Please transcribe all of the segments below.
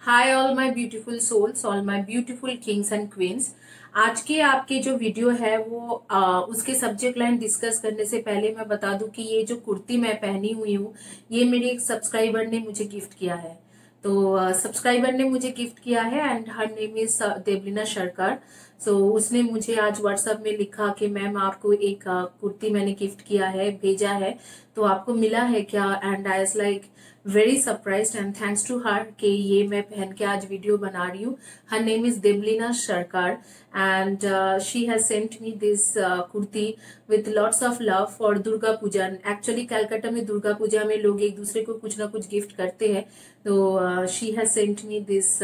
Hi all my beautiful souls, all my beautiful kings and queens. आज के आपके जो वीडियो है वो उसके सब्जेक्ट लाइन डिस्कस करने से पहले मैं बता दूं कि ये जो कुर्ती मैं पहनी हुई हूँ ये मेरे एक सब्सक्राइबर ने मुझे गिफ्ट किया है। तो सब्सक्राइबर ने मुझे गिफ्ट किया है and her name is Devlina सरकार। सो उसने मुझे आज व्हाट्सएप में लिखा कि मैम आपको एक कुर्ती मैंने गिफ्ट किया है, भेजा है, तो आपको मिला है क्या? And I was like very surprised and thanks to her कि ये मैं पहन के आज वीडियो बना रही हूँ। Her name is Devlina Sarkar and she has sent me this kurti with lots of love for Durga Puja. Actually Calcutta में दुर्गा पूजा में लोग एक दूसरे को कुछ ना कुछ गिफ्ट करते हैं, तो she has sent me this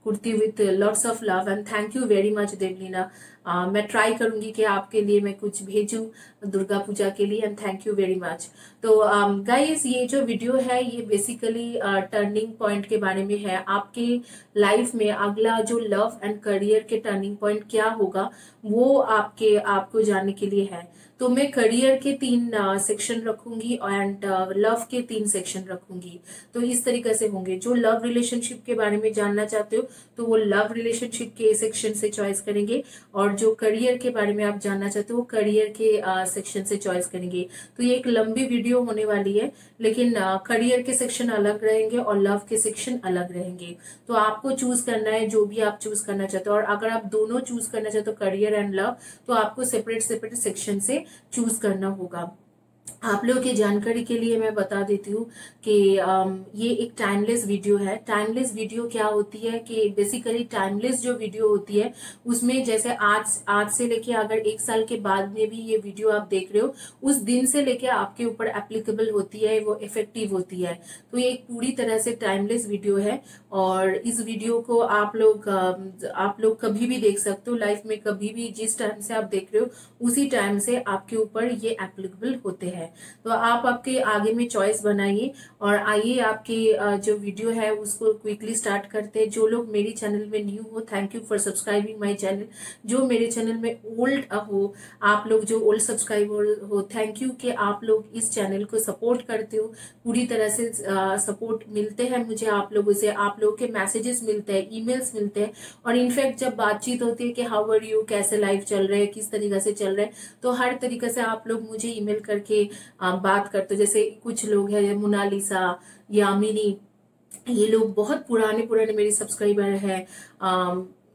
kurti with lots of love and thank you very much Devlina. मैं ट्राई करूंगी कि आपके लिए मैं कुछ भेजूं दुर्गा पूजा के लिए and thank you very much. तो गाइस ये जो वीडियो है ये बेसिकली टर्निंग पॉइंट के बारे में है। आपके लाइफ में अगला जो लव एंड करियर के टर्निंग पॉइंट क्या होगा वो आपको जानने के लिए है। तो मैं करियर के 3 सेक्शन रखूंगी एंड लव के 3 सेक्शन रखूंगी। तो इस तरीके से होंगे। जो लव रिलेशनशिप के बारे में जानना चाहते हो तो वो लव रिलेशनशिप के सेक्शन से चॉइस करेंगे, और जो करियर के बारे में आप जानना चाहते हो वो करियर के सेक्शन से चॉइस करेंगे। तो ये एक लंबी वीडियो होने वाली है, लेकिन करियर के सेक्शन अलग रहेंगे और लव के सेक्शन अलग रहेंगे। तो आपको चूज करना है जो भी आप चूज करना चाहते हो, और अगर आप दोनों चूज करना चाहते हो करियर एंड लव तो आपको सेपरेट सेपरेट सेक्शन से चूज करना होगा। आप लोगों की जानकारी के लिए मैं बता देती हूँ कि ये एक टाइमलेस वीडियो है। टाइमलेस वीडियो क्या होती है कि बेसिकली टाइमलेस जो वीडियो होती है उसमें जैसे आज से लेके अगर 1 साल के बाद में भी ये वीडियो आप देख रहे हो उस दिन से लेके आपके ऊपर एप्लीकेबल होती है, वो इफेक्टिव होती है। तो ये एक पूरी तरह से टाइमलेस वीडियो है और इस वीडियो को आप लोग कभी भी देख सकते हो लाइफ में, कभी भी जिस टाइम से आप देख रहे हो उसी टाइम से आपके ऊपर ये एप्लीकेबल होते हैं। तो आप आपके आगे में चॉइस बनाइए और आइए आपके जो वीडियो है उसको क्विकली स्टार्ट करते हैं। जो लोग मेरे चैनल में न्यू हो thank you for subscribing my channel. जो मेरे चैनल में ओल्ड हो, आप लोग जो ओल्ड सब्सक्राइबर हो थैंक यू कि आप लोग इस चैनल को सपोर्ट करते हो। पूरी तरह से सपोर्ट मिलते हैं मुझे आप लोगों से, आप लोगों के मैसेजेस मिलते हैं, ईमेल्स मिलते हैं, और इनफैक्ट जब बातचीत होती है कि हाउ आर यू, कैसे लाइफ चल रहा है, किस तरीके से चल रहा है, तो हर तरीके से आप लोग मुझे ईमेल करके बात करते हो। जैसे कुछ लोग हैं मोनालिसा, यामिनी, ये लोग बहुत पुराने पुराने मेरे सब्सक्राइबर हैं।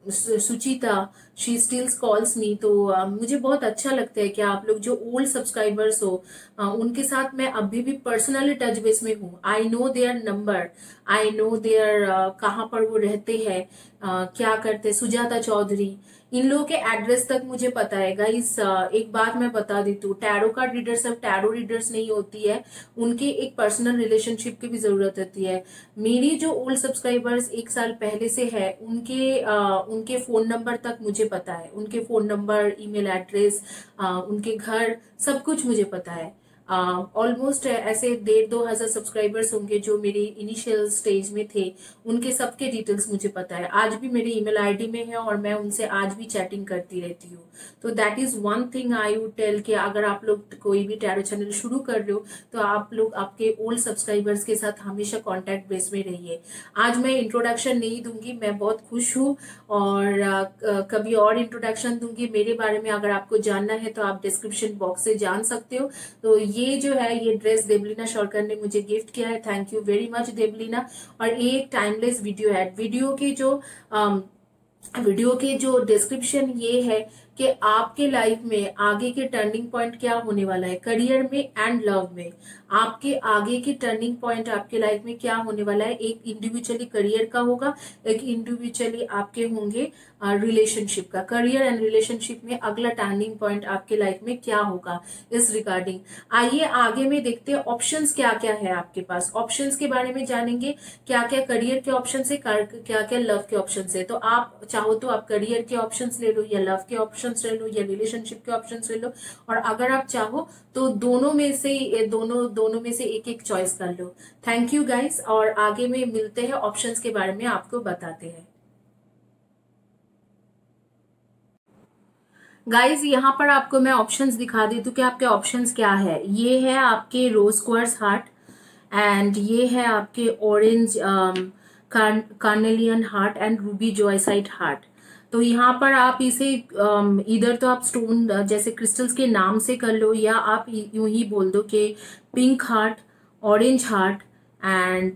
सुचिता, शी स्टिल्स कॉल्स मी। तो मुझे बहुत अच्छा लगता है कि आप लोग जो ओल्ड सब्सक्राइबर्स हो उनके साथ मैं अभी भी पर्सनली टच बेस में हूँ। I know their number, I know their कहाँ पर वो रहते हैं, क्या करते हैं। सुजाता चौधरी, इन लोगों के एड्रेस तक मुझे पता है। गाइस एक बात मैं बता देती हूँ, टैरो कार्ड रीडर सब टैरो रीडर्स नहीं होती है, उनके एक पर्सनल रिलेशनशिप की भी जरूरत होती है। मेरी जो ओल्ड सब्सक्राइबर्स 1 साल पहले से है उनके फोन नंबर तक मुझे पता है, उनके फोन नंबर, ईमेल एड्रेस, उनके घर, सब कुछ मुझे पता है। ऑलमोस्ट ऐसे 1,500-2,000 सब्सक्राइबर्स होंगे जो मेरे इनिशियल स्टेज में थे, उनके सबके डिटेल्स मुझे पता है। आज भी मेरे ईमेल आईडी में है और मैं उनसे आज भी चैटिंग करती रहती हूँ। तो that is one thing I would tell कि अगर आप लोग कोई भी टैरो चैनल शुरू कर रहे हो तो आप लोग आपके ओल्ड सब्सक्राइबर्स के साथ हमेशा कॉन्टेक्ट बेस में रहिए। आज मैं इंट्रोडक्शन नहीं दूंगी, मैं बहुत खुश हूँ, और कभी और इंट्रोडक्शन दूंगी। मेरे बारे में अगर आपको जानना है तो आप डिस्क्रिप्शन बॉक्स से जान सकते हो। तो ये जो है ये ड्रेस देवलीना सरकार ने मुझे गिफ्ट किया है, thank you very much Devlina. और ये एक टाइमलेस वीडियो है। वीडियो के जो डिस्क्रिप्शन ये है कि आपके लाइफ में आगे के टर्निंग पॉइंट क्या होने वाला है, करियर में एंड लव में। आपके आगे के टर्निंग पॉइंट आपके लाइफ में क्या होने वाला है, एक इंडिविजुअली करियर का होगा, एक इंडिविजुअली आपके होंगे रिलेशनशिप का। करियर एंड रिलेशनशिप में अगला टर्निंग पॉइंट आपके लाइफ में क्या होगा इस रिगार्डिंग। आइए आगे में देखते हैं ऑप्शंस क्या क्या है आपके पास। ऑप्शंस के बारे में जानेंगे, क्या क्या करियर के ऑप्शन है, क्या क्या लव के ऑप्शन है। तो आप चाहो तो आप करियर के ऑप्शंस ले लो, या लव के ऑप्शंस ले लो, या रिलेशनशिप के ऑप्शंस ले लो, और अगर आप चाहो तो दोनों में से एक एक चॉइस कर लो। थैंक यू गाइस, और आगे में मिलते हैं, ऑप्शंस के बारे में आपको बताते हैं। गाइज यहाँ पर आपको मैं ऑप्शंस दिखा देती हूँ कि आपके ऑप्शंस क्या है। ये है आपके रोज क्वार्ट्ज हार्ट, एंड ये है आपके orange carnelian heart and ruby zoisite heart. तो यहाँ पर आप इसे इधर तो आप स्टोन जैसे क्रिस्टल्स के नाम से कर लो, या आप यूं ही बोल दो कि pink heart, orange heart and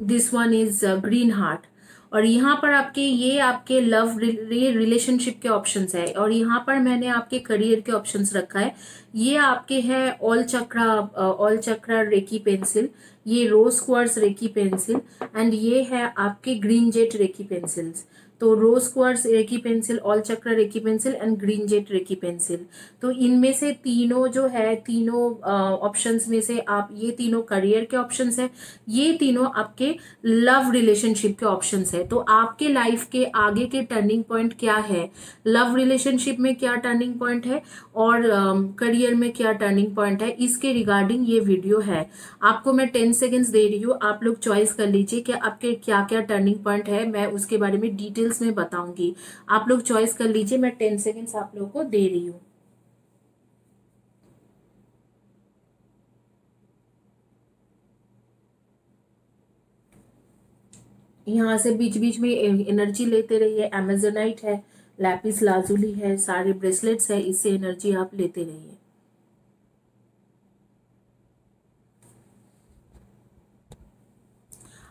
this one is green heart. और यहाँ पर आपके ये आपके लव रिलेशनशिप के ऑप्शंस है, और यहाँ पर मैंने आपके करियर के ऑप्शंस रखा है। ये आपके है ऑल चक्रा रेकी पेंसिल, ये rose quartz reiki pencil and ये है आपके ग्रीन जेट रेकी पेंसिल्स। तो rose quartz reiki pencil, all chakra reiki pencil and green jet recce pencil. तो इनमें से तीनों जो है, तीनों ऑप्शंस में से आप ये तीनों करियर के ऑप्शंस है, ये तीनों आपके लव रिलेशनशिप के ऑप्शंस है। तो आपके लाइफ के आगे के टर्निंग पॉइंट क्या है, लव रिलेशनशिप में क्या टर्निंग पॉइंट है और करियर में क्या टर्निंग पॉइंट है, इसके रिगार्डिंग ये वीडियो है। आपको मैं 10 सेकेंड्स दे रही हूँ, आप लोग चॉइस कर लीजिए कि आपके क्या क्या टर्निंग पॉइंट है, मैं उसके बारे में डिटेल्स में बताऊंगी। आप लोग चॉइस कर लीजिए, मैं 10 सेकेंड्स आप लोगों को दे रही हूँ। यहाँ से बीच बीच में एनर्जी लेते रहिए। अमेजोनाइट है, लैपिस लाजुली है, सारे ब्रेसलेट्स है, इससे एनर्जी आप लेते रहिए।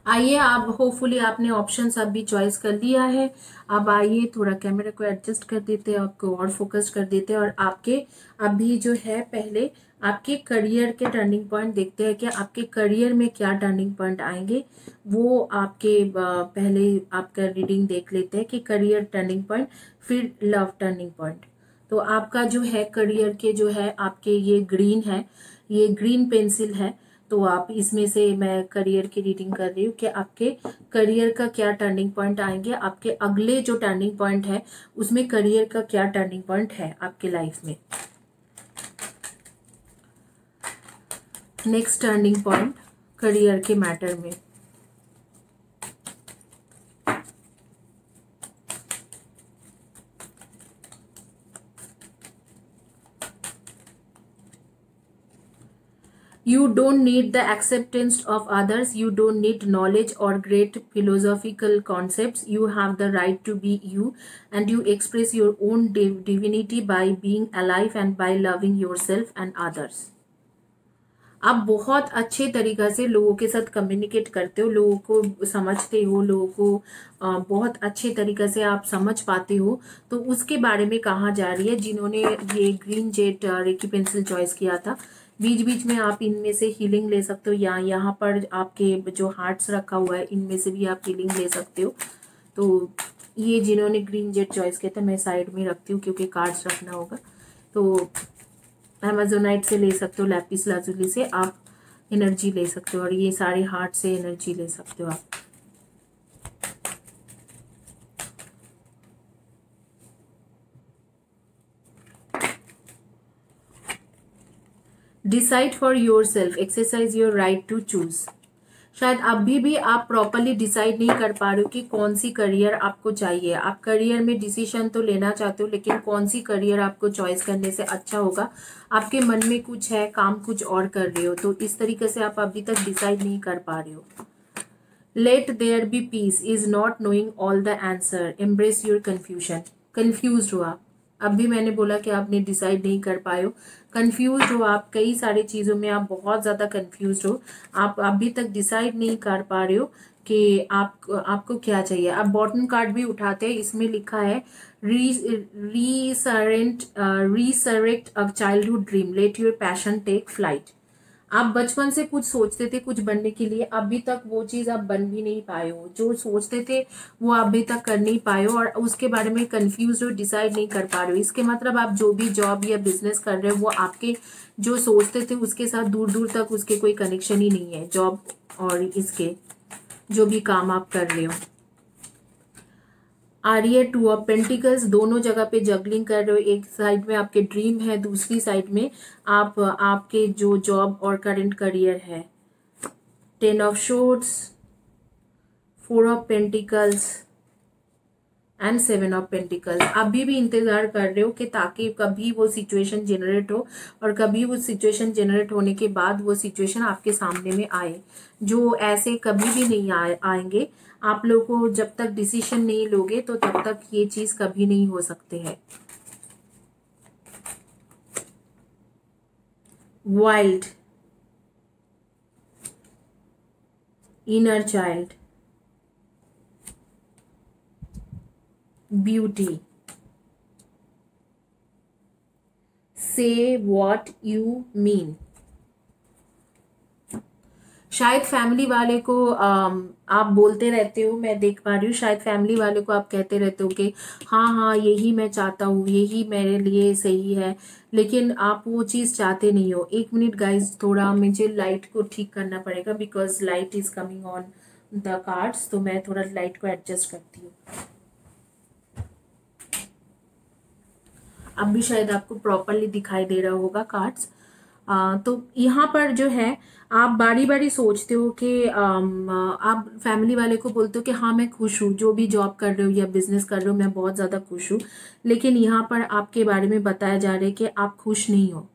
आइए, आप होपफुली आपने ऑप्शंस अब भी चॉइस कर लिया है। अब आइए थोड़ा कैमरा को एडजस्ट कर देते हैं, आपको और फोकस कर देते हैं, और आपके अभी जो है पहले आपके करियर के टर्निंग पॉइंट देखते हैं कि आपके करियर में क्या टर्निंग पॉइंट आएंगे। वो आपके पहले आपका रीडिंग देख लेते हैं कि करियर टर्निंग पॉइंट, फिर लव टर्निंग पॉइंट। तो आपका जो है करियर के जो है आपके ये ग्रीन है, ये ग्रीन पेंसिल है। तो आप इसमें से मैं करियर की रीडिंग कर रही हूँ कि आपके करियर का क्या टर्निंग पॉइंट आएंगे, आपके अगले जो टर्निंग पॉइंट है उसमें करियर का क्या टर्निंग पॉइंट है आपके लाइफ में। नेक्स्ट टर्निंग पॉइंट करियर के मैटर में। You don't need the acceptance of others. You don't need knowledge or great philosophical concepts. You have the right to be you, and you express your own divinity by being alive and by loving yourself and others. आप बहुत अच्छे तरीक़ा से लोगों के साथ communicate करते हो, लोगों को समझते हो, लोगों को बहुत अच्छे तरीक़े से आप समझ पाते हो। तो उसके बारे में कहा जा रही है जिन्होंने ये green jet recce pencil choice किया था। बीच बीच में आप इनमें से हीलिंग ले सकते हो, या यहाँ पर आपके जो हार्ट्स रखा हुआ है इनमें से भी आप हीलिंग ले सकते हो। तो ये जिन्होंने ग्रीन जेट चॉइस किया था, मैं साइड में रखती हूँ क्योंकि कार्ड्स रखना होगा। तो अमेजोनाइट से ले सकते हो, लैपिस लाजुली से आप एनर्जी ले सकते हो, और ये सारे हार्ट से एनर्जी ले सकते हो आप। Decide for yourself, exercise your right to choose. शायद अभी भी आप प्रॉपरली डिसाइड नहीं कर पा रहे हो कि कौन सी करियर आपको चाहिए। आप करियर में डिसीजन तो लेना चाहते हो, लेकिन कौन सी करियर आपको चॉइस करने से अच्छा होगा, आपके मन में कुछ है, काम कुछ और कर रहे हो। तो इस तरीके से आप अभी तक डिसाइड नहीं कर पा रहे हो। Let there be peace is not knowing all the answer, embrace your confusion. Confuse हो आप, अब भी मैंने बोला कि आपने डिसाइड नहीं कर पाए हो, कंफ्यूज हो आप, कई सारी चीज़ों में आप बहुत ज़्यादा कंफ्यूज हो, आप अभी तक डिसाइड नहीं कर पा रहे हो कि आपको क्या चाहिए। आप बॉटम कार्ड भी उठाते हैं, इसमें लिखा है resurrect a childhood dream, let your passion take flight. आप बचपन से कुछ सोचते थे कुछ बनने के लिए, अभी तक वो चीज़ आप बन भी नहीं पाए हो, जो सोचते थे वो अभी तक कर नहीं पाए हो, और उसके बारे में कंफ्यूज हो, डिसाइड नहीं कर पा रहे हो। इसके मतलब आप जो भी जॉब या बिजनेस कर रहे हो वो आपके जो सोचते थे उसके साथ दूर दूर तक उसके कोई कनेक्शन ही नहीं है, जॉब और इसके जो भी काम आप कर रहे हो। आर्य टू ऑफ पेंटिकल्स, दोनों जगह पे जगलिंग कर रहे हो, एक साइड में आपके ड्रीम है, दूसरी साइड में आप आपके जो जॉब और करंट करियर है। 10 of shorts, 4 of pentacles, and 7 of pentacles. अभी भी इंतजार कर रहे हो कि ताकि कभी वो सिचुएशन जनरेट हो, और कभी वो सिचुएशन जनरेट होने के बाद वो सिचुएशन आपके सामने में आए, जो ऐसे कभी भी नहीं आएंगे। आप लोगों को जब तक डिसीजन नहीं लोगे तो तब तक ये चीज कभी नहीं हो सकते हैं। वाइल्ड, इनर चाइल्ड, ब्यूटी, से व्हाट यू मीन। शायद फैमिली वाले को आप बोलते रहते हो, मैं देख पा रही हूँ, शायद फैमिली वाले को आप कहते रहते हो कि हाँ हाँ यही मैं चाहता हूँ, यही मेरे लिए सही है, लेकिन आप वो चीज़ चाहते नहीं हो। 1 मिनट गाइज, थोड़ा मुझे लाइट को ठीक करना पड़ेगा because light is coming on the cards, तो मैं थोड़ा लाइट को एडजस्ट करती हूँ। अब भी शायद आपको प्रॉपरली दिखाई दे रहा होगा कार्ड्स। तो यहाँ पर जो है आप बारी बारी सोचते हो कि आप फैमिली वाले को बोलते हो कि हाँ मैं खुश हूँ, जो भी जॉब कर रहे हो या बिजनेस कर रहे हो मैं बहुत ज़्यादा खुश हूँ, लेकिन यहाँ पर आपके बारे में बताया जा रहा है कि आप खुश नहीं हो।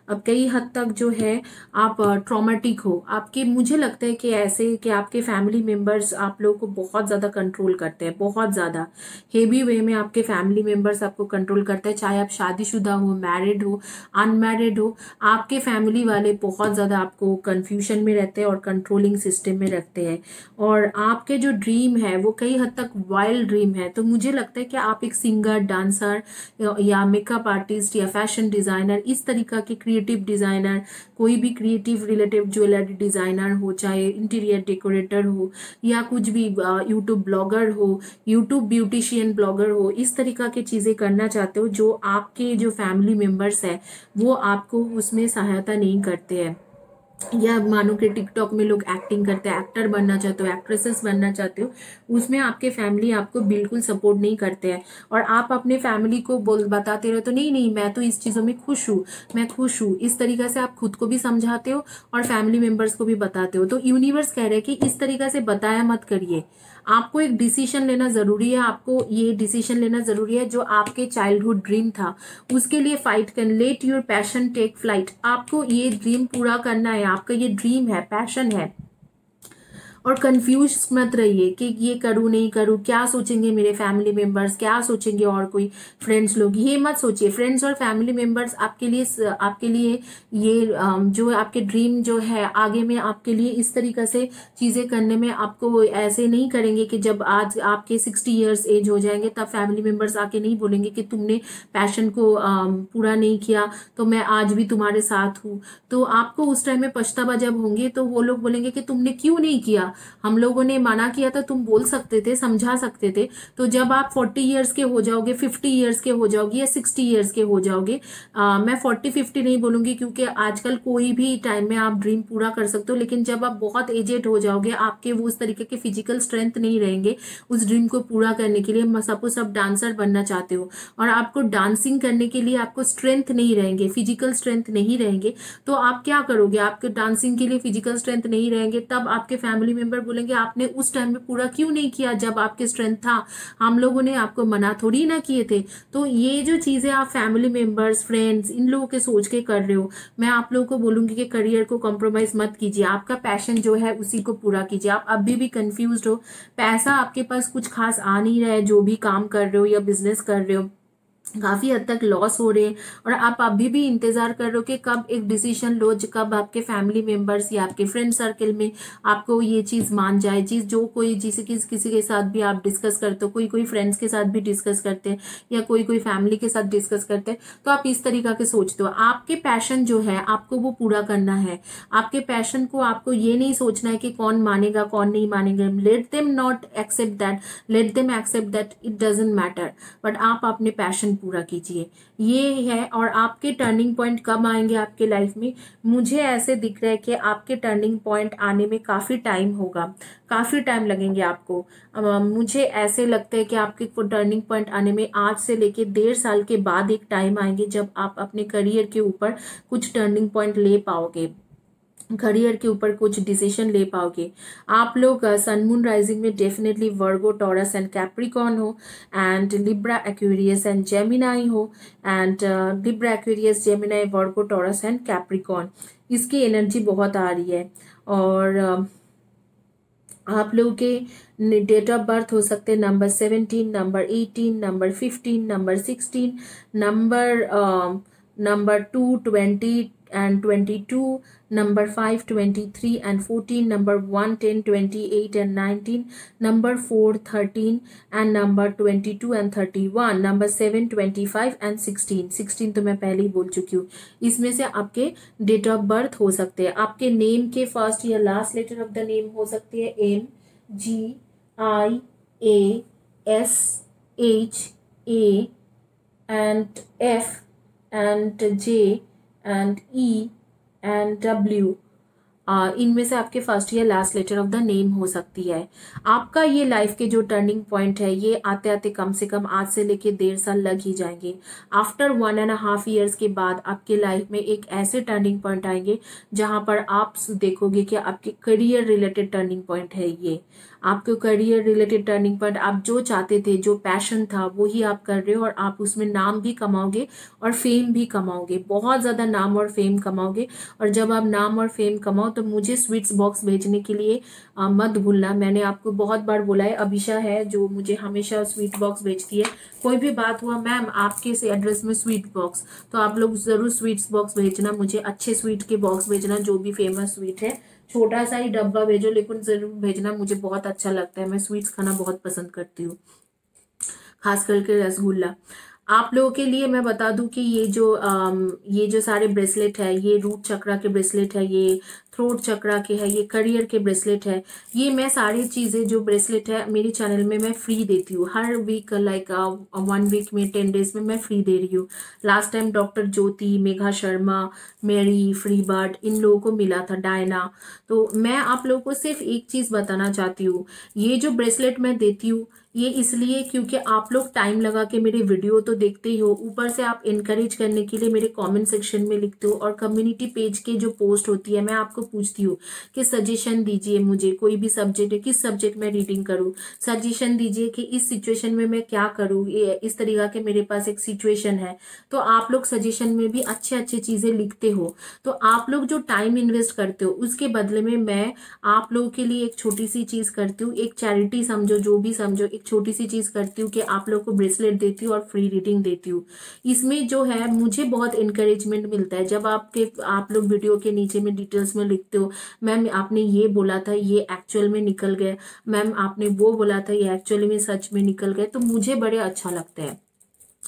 अब कई हद तक जो है आप ट्रॉमेटिक हो, आपके, मुझे लगता है कि ऐसे कि आपके फैमिली मेंबर्स आप लोगों को बहुत ज़्यादा कंट्रोल करते हैं, बहुत ज़्यादा हेवी वे में आपके फैमिली मेंबर्स आपको कंट्रोल करते हैं। चाहे आप शादीशुदा हो, मैरिड हो, अनमैरिड हो, आपके फैमिली वाले बहुत ज़्यादा आपको कंफ्यूजन में रहते हैं और कंट्रोलिंग सिस्टम में रखते हैं। और आपके जो ड्रीम है वो कई हद तक वाइल्ड ड्रीम है। तो मुझे लगता है कि आप एक सिंगर, डांसर या मेकअप आर्टिस्ट या फैशन डिजाइनर, इस तरीका के क्रिएटिव डिजाइनर, कोई भी क्रिएटिव रिलेटिव ज्वेलरी डिजाइनर हो, चाहे इंटीरियर डेकोरेटर हो या कुछ भी, यूट्यूब ब्लॉगर हो, यूट्यूब ब्यूटिशियन ब्लॉगर हो, इस तरीका की चीजें करना चाहते हो जो आपके जो फैमिली मेंबर्स है वो आपको उसमें सहायता नहीं करते हैं। या मानो कि टिकटॉक में लोग एक्टिंग करते हैं, एक्टर बनना चाहते हो, एक्ट्रेसेस बनना चाहते हो, उसमें आपके फैमिली आपको बिल्कुल सपोर्ट नहीं करते हैं। और आप अपने फैमिली को बताते रहो तो नहीं नहीं मैं तो इस चीज़ों में खुश हूँ, मैं खुश हूँ, इस तरीका से आप खुद को भी समझाते हो और फैमिली मेंबर्स को भी बताते हो। तो यूनिवर्स कह रहे हैं कि इस तरीका से बताया मत करिए, आपको एक डिसीजन लेना जरूरी है, आपको ये डिसीजन लेना जरूरी है जो आपके चाइल्डहुड ड्रीम था उसके लिए फाइट कर, let your passion take flight. आपको ये ड्रीम पूरा करना है, आपका ये ड्रीम है, पैशन है। और कंफ्यूज मत रहिए कि ये करूँ नहीं करूँ, क्या सोचेंगे मेरे फैमिली मेंबर्स, क्या सोचेंगे और कोई फ्रेंड्स लोग, ये मत सोचिए। फ्रेंड्स और फैमिली मेंबर्स आपके लिए ये जो आपके ड्रीम जो है आगे में आपके लिए इस तरीका से चीजें करने में आपको ऐसे नहीं करेंगे कि जब आज आपके 60 ईयर्स एज हो जाएंगे तब फैमिली मेंबर्स आके नहीं बोलेंगे कि तुमने पैशन को पूरा नहीं किया तो मैं आज भी तुम्हारे साथ हूँ। तो आपको उस टाइम में पछतावा जब होंगे तो वो लोग बोलेंगे कि तुमने क्यों नहीं किया, हम लोगों ने मना किया था, तुम बोल सकते थे, समझा सकते थे। तो जब आप 40 ईयर्स के हो जाओगे, 50 ईयर्स के हो जाओगे या 60 ईयर्स के हो जाओगे, मैं 40-50 नहीं बोलूंगी क्योंकि आजकल कोई भी टाइम में आप ड्रीम पूरा कर सकते हो, लेकिन जब आप बहुत एजेड हो जाओगे, आपके वो उस तरीके के फिजिकल स्ट्रेंथ नहीं रहेंगे उस ड्रीम को पूरा करने के लिए। सपोज आप डांसर बनना चाहते हो और आपको डांसिंग करने के लिए आपको स्ट्रेंथ नहीं रहेंगे, फिजिकल स्ट्रेंथ नहीं रहेंगे, तो आप क्या करोगे? आपके डांसिंग के लिए फिजिकल स्ट्रेंथ नहीं रहेंगे, तब आपके फैमिली मेंबर बोलेंगे आपने उस टाइम में पूरा क्यों नहीं किया जब आपके स्ट्रेंथ था, हम लोगों ने आपको मना थोड़ी ना किए थे। तो ये जो चीजें आप फैमिली मेंबर्स, फ्रेंड्स, इन लोगों के सोच के कर रहे हो, मैं आप लोगों को बोलूंगी कि करियर को कॉम्प्रोमाइज मत कीजिए, आपका पैशन जो है उसी को पूरा कीजिए। आप अभी भी कंफ्यूज हो, पैसा आपके पास कुछ खास आ नहीं रहा है, जो भी काम कर रहे हो या बिजनेस कर रहे हो काफी हद तक लॉस हो रहे हैं, और आप अभी भी इंतजार कर रहे हो कि कब एक डिसीजन लो, कब आपके फैमिली मेंबर्स या आपके फ्रेंड सर्कल में आपको ये चीज मान जाए। चीज जो कोई जिसे किसी के साथ भी आप डिस्कस करते हो, कोई कोई फ्रेंड्स के साथ भी डिस्कस करते हैं या कोई कोई फैमिली के साथ डिस्कस करते हैं, तो आप इस तरीका के सोचते हो। आपके पैशन जो है आपको वो पूरा करना है, आपके पैशन को आपको ये नहीं सोचना है कि कौन मानेगा कौन नहीं मानेगा। Let them not accept that, let them accept that, it doesn't matter, but आप अपने पैशन पूरा कीजिए, ये है। और आपके टर्निंग पॉइंट कब आएंगे आपके लाइफ में? मुझे ऐसे दिख रहा है कि आपके टर्निंग पॉइंट आने में काफी टाइम होगा, काफी टाइम लगेंगे आपको। मुझे ऐसे लगता है कि आपके टर्निंग पॉइंट आने में आज से लेके 1.5 साल के बाद एक टाइम आएंगे जब आप अपने करियर के ऊपर कुछ टर्निंग पॉइंट ले पाओगे। करियर के ऊपर कुछ डिसीजन ले पाओगे। आप लोग सन मून राइजिंग में definitely Virgo, Taurus and Capricorn हो, and Libra, Aquarius and Gemini हो, and Libra, Aquarius, Gemini, Virgo, Taurus and Capricorn, इसकी एनर्जी बहुत आ रही है। और आप लोगों के डेट ऑफ बर्थ हो सकते हैं number 17, number 18, number 15, number 16, number number 2, 20 and 22, number 5, 23 and 14, number 1, 10, 28 and 19, number 4, 13 and number 22 and 31, number 7, 25 and 16। 16 तो मैं पहले ही बोल चुकी हूँ। इसमें से आपके डेट ऑफ बर्थ हो सकते हैं। आपके नेम के फर्स्ट या last letter of the name हो सकते हैं M, G, I, A, S, H, A and F and J and E and W। इनमें से आपके फर्स्ट या last letter of the name हो सकती है। आपका ये लाइफ के जो टर्निंग पॉइंट है, ये आते आते कम से कम आज से लेके 1.5 साल लग ही जाएंगे। आफ्टर 1.5 ईयर्स के बाद आपके लाइफ में एक ऐसे टर्निंग पॉइंट आएंगे जहां पर आप देखोगे कि आपके करियर रिलेटेड टर्निंग पॉइंट है ये। आपके करियर रिलेटेड टर्निंग पॉइंट, आप जो चाहते थे, जो पैशन था, वो ही आप कर रहे हो, और आप उसमें नाम भी कमाओगे और फेम भी कमाओगे, बहुत ज्यादा नाम और फेम कमाओगे। और जब आप नाम और फेम कमाओ तो मुझे स्वीट्स बॉक्स भेजने के लिए मत भूलना। मैंने आपको बहुत बार बोला है, अभिषा है जो मुझे हमेशा स्वीट बॉक्स भेजती है। कोई भी बात हुआ, मैम आपके इस एड्रेस में स्वीट बॉक्स, तो आप लोग जरूर स्वीट्स बॉक्स भेजना मुझे, अच्छे स्वीट के बॉक्स भेजना, जो भी फेमस स्वीट है। छोटा सा ही डब्बा भेजो, लेकिन जरूर भेजना, मुझे बहुत अच्छा लगता है। मैं स्वीट्स खाना बहुत पसंद करती हूँ, खास करके रसगुल्ला। आप लोगों के लिए मैं बता दूं कि ये जो सारे ब्रेसलेट है, ये रूट चक्रा के ब्रेसलेट है, ये थ्रोट चक्रा के है, ये करियर के ब्रेसलेट है। ये मैं सारी चीजें जो ब्रेसलेट है मेरे चैनल में मैं फ्री देती हूँ हर वीक, लाइक 1 वीक में 10 डेज में मैं फ्री दे रही हूँ। लास्ट टाइम डॉक्टर ज्योति, मेघा शर्मा, मेरी, फ्री बर्ड, इन लोगों को मिला था, डायना। तो मैं आप लोगों को सिर्फ एक चीज बताना चाहती हूँ, ये जो ब्रेसलेट मैं देती हूँ ये इसलिए क्योंकि आप लोग टाइम लगा के मेरे वीडियो तो देखते ही हो, ऊपर से आप इनकरेज करने के लिए मेरे कमेंट सेक्शन में लिखते हो, और कम्युनिटी पेज के जो पोस्ट होती है मैं आपको पूछती हूँ कि सजेशन दीजिए मुझे, कोई भी सब्जेक्ट है, किस सब्जेक्ट में रीडिंग करूँ, सजेशन दीजिए कि इस सिचुएशन में मैं क्या करूँ, ये इस तरीका के मेरे पास एक सिचुएशन है। तो आप लोग सजेशन में भी अच्छे अच्छे चीजें लिखते हो। तो आप लोग जो टाइम इन्वेस्ट करते हो उसके बदले में मैं आप लोगों के लिए एक छोटी सी चीज करती हूँ, एक चैरिटी समझो, जो भी समझो, एक छोटी सी चीज करती हूँ कि आप लोग को ब्रेसलेट देती हूँ और फ्री रीडिंग देती हूँ। इसमें जो है मुझे बहुत इंकरेजमेंट मिलता है जब आप लोग वीडियो के नीचे में डिटेल्स में लिखते हो, मैम आपने ये बोला था ये एक्चुअल में निकल गया, मैम आपने वो बोला था ये एक्चुअली में सच में निकल गए, तो मुझे बड़े अच्छा लगता है।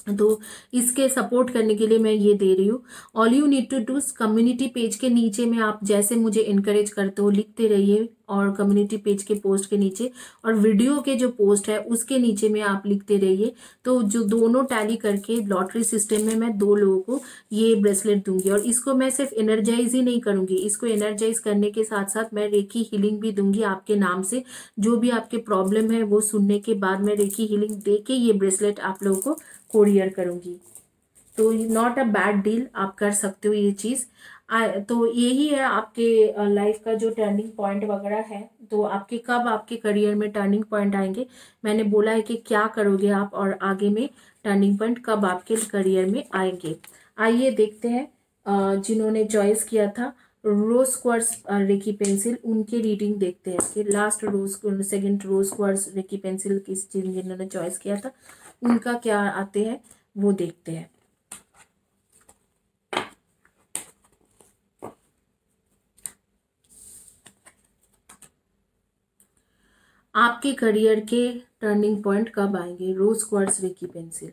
तो इसके सपोर्ट करने के लिए मैं ये दे रही हूँ। All you need to do, community page के नीचे में आप जैसे मुझे इनकरेज करते हो लिखते रहिए, और कम्युनिटी पेज के पोस्ट के नीचे और वीडियो के जो पोस्ट है उसके नीचे में आप लिखते रहिए। तो जो दोनों टैली करके लॉटरी सिस्टम में मैं 2 लोगों को ये ब्रेसलेट दूंगी, और इसको मैं सिर्फ एनर्जाइज ही नहीं करूंगी, इसको एनर्जाइज करने के साथ साथ मैं रेकी हीलिंग भी दूंगी आपके नाम से। जो भी आपके प्रॉब्लम है वो सुनने के बाद मैं रेकी हीलिंग दे के ये ब्रेसलेट आप लोगों को कोरियर करूंगी। तो नॉट अ बैड डील, आप कर सकते हो ये चीज। तो यही है आपके लाइफ का जो टर्निंग पॉइंट वगैरह है। तो आपके कब आपके करियर में टर्निंग पॉइंट आएंगे, मैंने बोला है कि क्या करोगे आप, और आगे में टर्निंग पॉइंट कब आपके करियर में आएंगे। आइए देखते हैं जिन्होंने चॉइस किया था रोज क्वार्ट्स रेकी पेंसिल, उनके रीडिंग देखते हैं कि last second rose quartz reiki pencil किस चीज जिन्होंने चॉइस किया था उनका क्या आते हैं वो देखते हैं। आपके करियर के टर्निंग पॉइंट कब आएंगे, रोज क्वार्ट्स रेकी पेंसिल।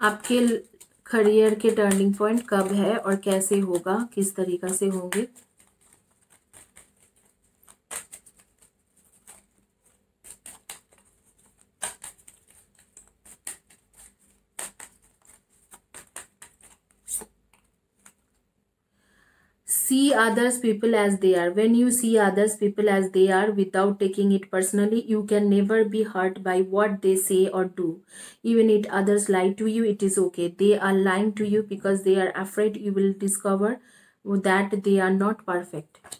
आपके करियर के टर्निंग पॉइंट कब है और कैसे होगा, किस तरीका से होंगे। see others people as they are. When you see others people as they are without taking it personally, you can never be hurt by what they say or do. Even if others lie to you, it is okay. They are lying to you because they are afraid you will discover that they are not perfect.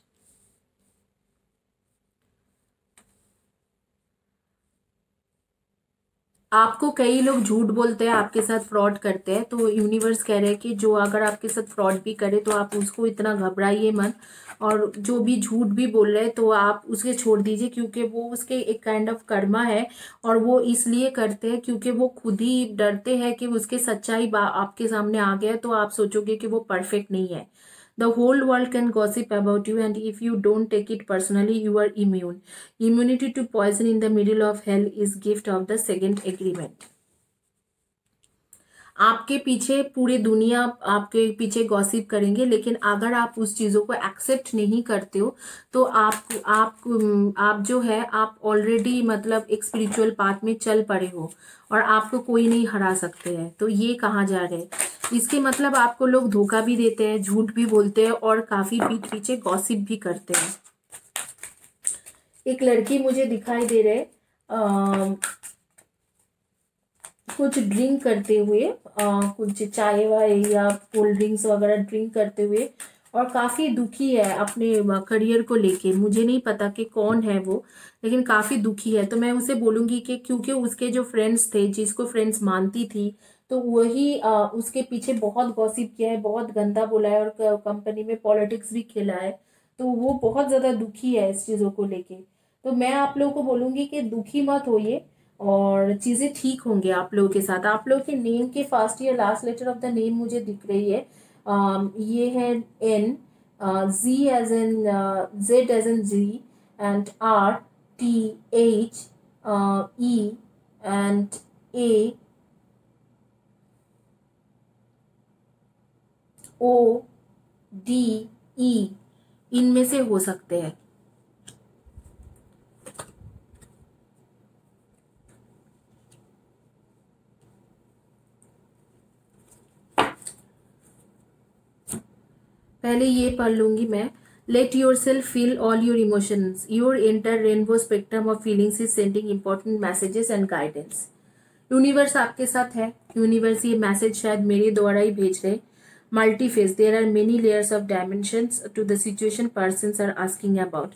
आपको कई लोग झूठ बोलते हैं, आपके साथ fraud करते हैं, तो यूनिवर्स कह रहे हैं कि जो अगर आपके साथ फ्रॉड भी करे तो आप उसको इतना घबराइए मत, और जो भी झूठ भी बोल रहे हैं तो आप उसके छोड़ दीजिए, क्योंकि वो उसके एक काइंड ऑफ कर्मा है, और वो इसलिए करते हैं क्योंकि वो खुद ही डरते हैं कि उसके सच्चाई आपके सामने आ गया तो आप सोचोगे कि वो परफेक्ट नहीं है. The whole world can gossip about you, and if you don't take it personally, you are immune. Immunity to poison in the middle of hell is gift of the second agreement. आपके पीछे पूरी दुनिया आपके पीछे gossip करेंगे, लेकिन अगर आप उस चीज़ों को एक्सेप्ट नहीं करते हो तो आप जो है आप ऑलरेडी मतलब एक स्पिरिचुअल पाथ में चल पड़े हो और आपको कोई नहीं हरा सकते हैं. तो ये कहा जा रहा है, इसके मतलब आपको लोग धोखा भी देते हैं, झूठ भी बोलते हैं और काफ़ी पीठ पीछे गॉसिप भी करते हैं. एक लड़की मुझे दिखाई दे रहे कुछ ड्रिंक करते हुए, कुछ चाय वाय या कोल्ड ड्रिंक्स वगैरह ड्रिंक करते हुए, और काफ़ी दुखी है अपने करियर को लेके. मुझे नहीं पता कि कौन है वो, लेकिन काफ़ी दुखी है. तो मैं उसे बोलूँगी कि क्योंकि उसके जो फ्रेंड्स थे, जिसको फ्रेंड्स मानती थी, तो वही उसके पीछे बहुत गॉसिप किया है, बहुत गंदा बोला है और कंपनी में पॉलिटिक्स भी खेला है. तो वो बहुत ज़्यादा दुखी है इस चीज़ों को लेके. तो मैं आप लोगों को बोलूँगी कि दुखी मत होइए और चीज़ें ठीक होंगे आप लोगों के साथ. आप लोगों के नेम के फर्स्ट या last letter of the name मुझे दिख रही है. ये है N, Z as N Z as N Z, and R, T, H, E and A, O, D, E. इनमें से हो सकते हैं. पहले ये पढ़ लूंगी मैं. Let your self feel all your emotions. Your enter rainbow spectrum of feelings is sending important messages and guidance. Universe आपके साथ है. यूनिवर्स ये मैसेज शायद मेरे द्वारा ही भेज रहे. Multi face, there are many layers of dimensions to the situation persons are asking about.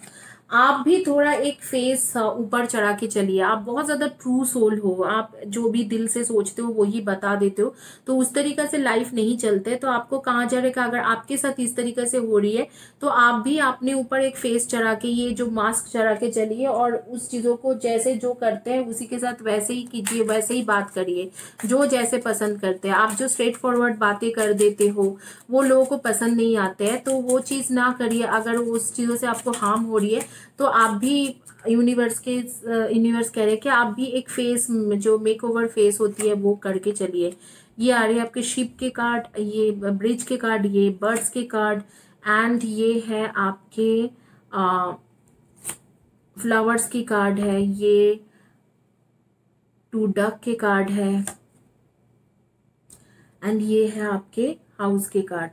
आप भी थोड़ा एक फेस ऊपर चढ़ा के चलिए. आप बहुत ज़्यादा ट्रू सोल हो, आप जो भी दिल से सोचते हो वही बता देते हो. तो उस तरीक़े से लाइफ नहीं चलते. तो आपको कहा जा रहा है कि अगर आपके साथ इस तरीके से हो रही है तो आप भी अपने ऊपर एक फेस चढ़ा के, ये जो मास्क चढ़ा के चलिए, और उस चीज़ों को जैसे जो करते हैं उसी के साथ वैसे ही कीजिए, वैसे ही बात करिए जो जैसे पसंद करते हैं. आप जो स्ट्रेट फॉरवर्ड बातें कर देते हो वो लोगों को पसंद नहीं आते हैं, तो वो चीज़ ना करिए. अगर उस चीज़ों से आपको हार्म हो रही है तो आप भी यूनिवर्स कह रहे हैं कि आप भी एक फेस, जो मेक ओवर फेस होती है, वो करके चलिए. ये आ रहे हैं आपके शिप के कार्ड, ये ब्रिज के कार्ड, ये बर्ड्स के कार्ड, एंड ये है आपके फ्लावर्स की कार्ड है, ये 2 डक के कार्ड है, एंड ये है आपके हाउस के कार्ड.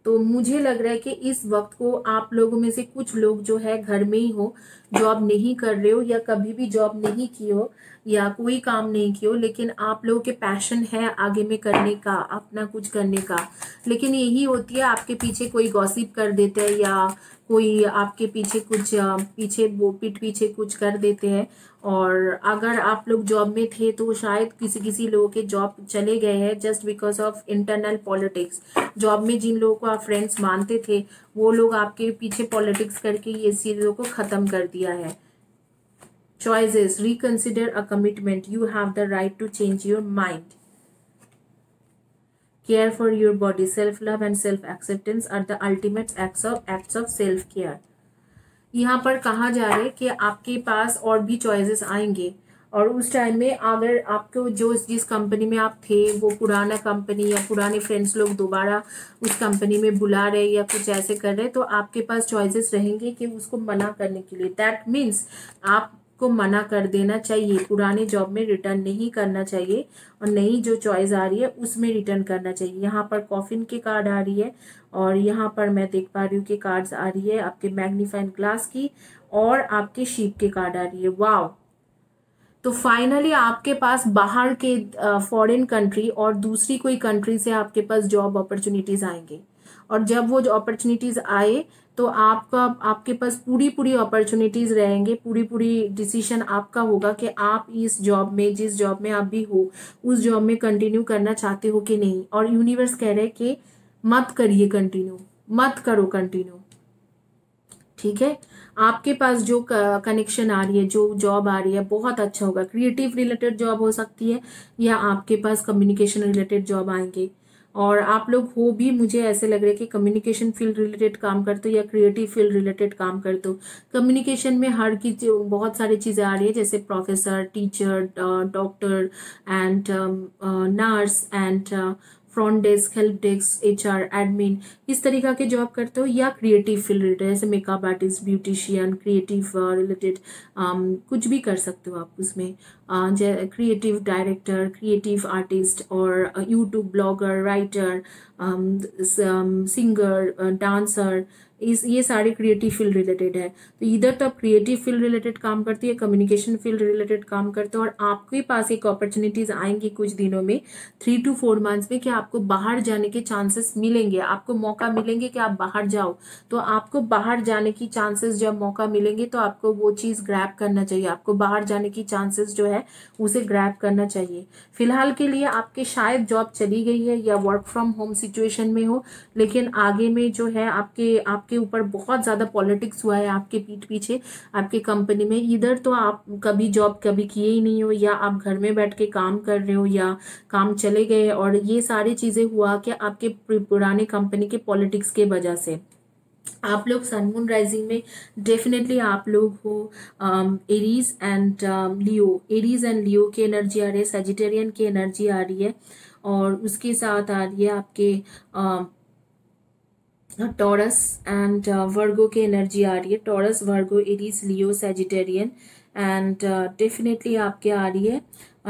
तो मुझे लग रहा है कि इस वक्त को आप लोगों में से कुछ लोग जो है घर में ही हो, जॉब नहीं कर रहे हो या कभी भी जॉब नहीं की हो या कोई काम नहीं किया हो, लेकिन आप लोगों के पैशन है आगे में करने का, अपना कुछ करने का. लेकिन यही होती है, आपके पीछे कोई गॉसिप कर देते हैं या कोई आपके पीछे कुछ पीठ पीछे कुछ कर देते हैं. और अगर आप लोग जॉब में थे तो शायद किसी लोगों के जॉब चले गए हैं just because of internal politics. Job में जिन लोगों को आप फ्रेंड्स मानते थे वो लोग आपके पीछे पॉलिटिक्स करके ये चीज़ों को ख़त्म कर दिया है. Choices, reconsider a commitment. You have the right to change your mind. Care for your body. Self-love and self-acceptance are the ultimate acts of self-care. यहाँ पर कहा जा रहा है कि आपके पास और भी चॉइसेस आएंगे, और उस टाइम में अगर आपको जिस कंपनी में आप थे वो पुराना कंपनी या पुराने फ्रेंड्स लोग दोबारा उस कंपनी में बुला रहे या कुछ ऐसे कर रहे, तो आपके पास चॉइसेस रहेंगे कि उसको मना करने के लिए. दैट मीन्स आप को मना कर देना चाहिए, पुराने जॉब में रिटर्न नहीं करना चाहिए और नई जो चॉइस आ रही है उसमें रिटर्न करना चाहिए। यहाँ पर कॉफिन की कार्ड आ रही है और यहाँ पर मैं देख पा रही हूँ कि कार्ड्स आ रही है आपके मैग्नीफाइंग ग्लास की और आपके शीप की कार्ड आ रही है। वाव! तो फाइनली आपके पास बाहर के फॉरेन कंट्री और दूसरी कोई कंट्री से आपके पास जॉब अपॉर्चुनिटीज आएंगे और जब वो अपॉर्चुनिटीज आए तो आपका आपके पास पूरी पूरी अपॉर्चुनिटीज रहेंगे, पूरी पूरी डिसीजन आपका होगा कि आप इस जॉब में, जिस जॉब में आप भी हो, उस जॉब में कंटिन्यू करना चाहते हो कि नहीं। और यूनिवर्स कह रहे हैं कि मत करिए कंटिन्यू, मत करो कंटिन्यू, ठीक है। आपके पास जो कनेक्शन आ रही है, जो जॉब आ रही है, बहुत अच्छा होगा। क्रिएटिव रिलेटेड जॉब हो सकती है या आपके पास कम्युनिकेशन रिलेटेड जॉब आएंगे। और आप लोग हो भी, मुझे ऐसे लग रहा है कि कम्युनिकेशन फील्ड रिलेटेड काम करते हो या क्रिएटिव फील्ड रिलेटेड काम करते हो। कम्युनिकेशन में हर की बहुत सारी चीजें आ रही है, जैसे professor, teacher, doctor and nurse and front desk, help desk, HR, admin, इस तरीका के जॉब करते हो या क्रिएटिव फील्ड रिलेटेड जैसे makeup artist, beautician, creative related कुछ भी कर सकते हो आप उसमें। क्रिएटिव डायरेक्टर, क्रिएटिव आर्टिस्ट और YouTube blogger, writer, singer, dancer, ये सारे क्रिएटिव फील्ड रिलेटेड है। तो इधर तो आप क्रिएटिव फील्ड रिलेटेड काम करते हैं, कम्युनिकेशन फील्ड रिलेटेड काम करते हो और आपके पास एक अपॉर्चुनिटीज आएंगी कुछ दिनों में, 3 to 4 मंथ्स में, कि आपको बाहर जाने के चांसेस मिलेंगे, आपको मौका मिलेंगे कि आप बाहर जाओ। तो आपको बाहर जाने की चांसेस जब मौका मिलेंगे तो आपको वो चीज ग्रैब करना चाहिए, आपको बाहर जाने की चांसेस जो है उसे ग्रैब करना चाहिए। फिलहाल के लिए आपके शायद जॉब चली गई है या वर्क फ्रॉम होम सिचुएशन में हो, लेकिन आगे में जो है आपके आपके ऊपर बहुत ज्यादा पॉलिटिक्स हुआ है आपके पीठ पीछे आपके कंपनी में। इधर तो आप कभी जॉब कभी किए ही नहीं हो, या आप घर में बैठ के काम कर रहे हो, या काम चले गए, और ये सारी चीजें हुआ कि आपके पुराने कंपनी के पॉलिटिक्स के वजह से। आप लोग सन मून राइजिंग में डेफिनेटली आप लोग हो Aries and Leo, Aries and Leo की एनर्जी आ रही है, सेजिटेरियन की एनर्जी आ रही है और उसके साथ आ रही है आपके टॉरस एंड वर्गो की एनर्जी आ रही है। Taurus, Virgo, Aries, Leo, Sagittarian and definitely आपके आ रही है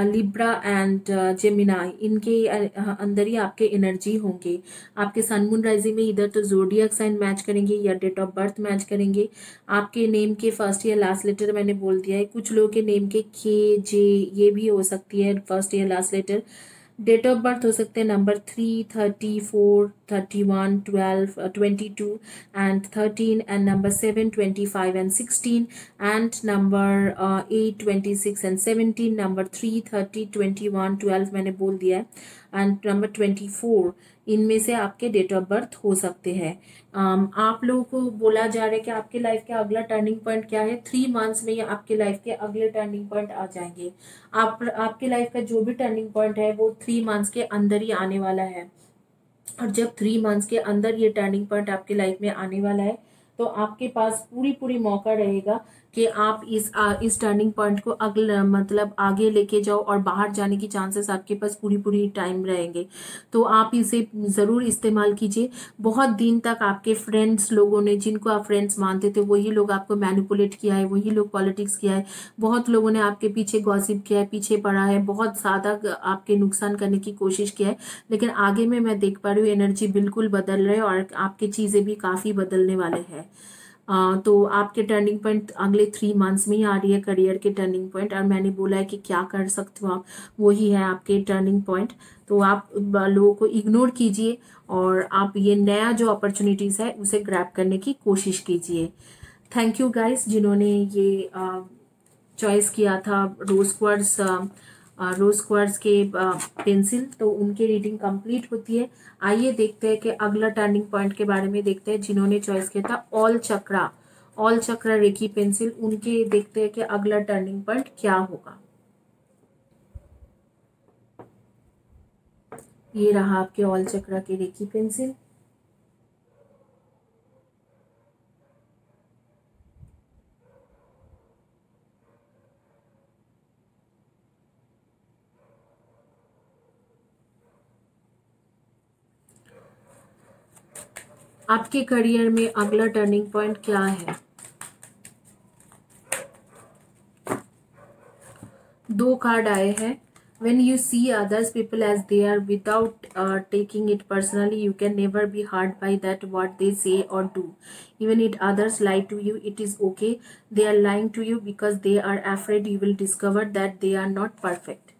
लिब्रा एंड जेमिनाई। इनके अंदर ही आपके एनर्जी होंगे। आपके सन मून राइजिंग में इधर तो जोडियक साइन मैच करेंगे या डेट ऑफ बर्थ मैच करेंगे। आपके नेम के फर्स्ट या लास्ट लेटर मैंने बोल दिया है। कुछ लोगों के नेम के के, जे, ये भी हो सकती है फर्स्ट या last letter. Date of birth हो सकते हैं number 3, 34, 31, 12, 22 and 13 and number 7, 25 and 16 and number 8, 26 and 17, number 3, 30, 21, 12 मैंने बोल दिया है एंड नंबर 24। इनमें से आपके डेट ऑफ बर्थ हो सकते हैं। आप लोगों को बोला जा रहा है कि आपके लाइफ का अगला टर्निंग पॉइंट क्या है। 3 मंथ्स में या आपके लाइफ के अगले टर्निंग पॉइंट आ जाएंगे। आपके लाइफ का जो भी टर्निंग पॉइंट है वो 3 मंथ्स के अंदर ही आने वाला है। और जब 3 मंथ्स के अंदर ये टर्निंग पॉइंट आपके लाइफ में आने वाला है तो आपके पास पूरी पूरी मौका रहेगा कि आप इस टर्निंग पॉइंट को अगले मतलब आगे लेके जाओ और बाहर जाने की चांसेस आपके पास पूरी पूरी टाइम रहेंगे। तो आप इसे जरूर इस्तेमाल कीजिए। बहुत दिन तक आपके फ्रेंड्स लोगों ने, जिनको आप फ्रेंड्स मानते थे, वही लोग आपको मैनिपुलेट किया है, वही लोग पॉलिटिक्स किया है। बहुत लोगों ने आपके पीछे गॉसिप किया है, पीछे पड़ा है, बहुत ज्यादा आपके नुकसान करने की कोशिश किया है। लेकिन आगे में मैं देख पा रही हूँ एनर्जी बिल्कुल बदल रहे हैं और आपकी चीजें भी काफी बदलने वाले हैं। तो आपके टर्निंग पॉइंट अगले 3 मंथ्स में ही आ रही है, करियर के टर्निंग पॉइंट। और मैंने बोला है कि क्या कर सकते हो आप, वही है आपके टर्निंग पॉइंट। तो आप लोगों को इग्नोर कीजिए और आप ये नया जो अपॉर्चुनिटीज है उसे ग्रैब करने की कोशिश कीजिए। थैंक यू गाइस जिन्होंने ये चॉइस किया था रोज क्वार्ट्ज के पेंसिल। तो उनकी रीडिंग कंप्लीट होती है। आइए देखते हैं कि अगला टर्निंग पॉइंट के बारे में देखते हैं। जिन्होंने चॉइस किया था ऑल चक्रा रेकी पेंसिल, उनके देखते हैं कि अगला टर्निंग पॉइंट क्या होगा। ये रहा आपके ऑल चक्रा के रेकी पेंसिल। आपके करियर में अगला टर्निंग पॉइंट क्या है। कार्ड आए हैं, when you see others people as they are without taking it personally, you can never be hurt by that what they say or do. Even if others lie to you, it is okay. They are lying to you because they are afraid you will discover that they are not perfect.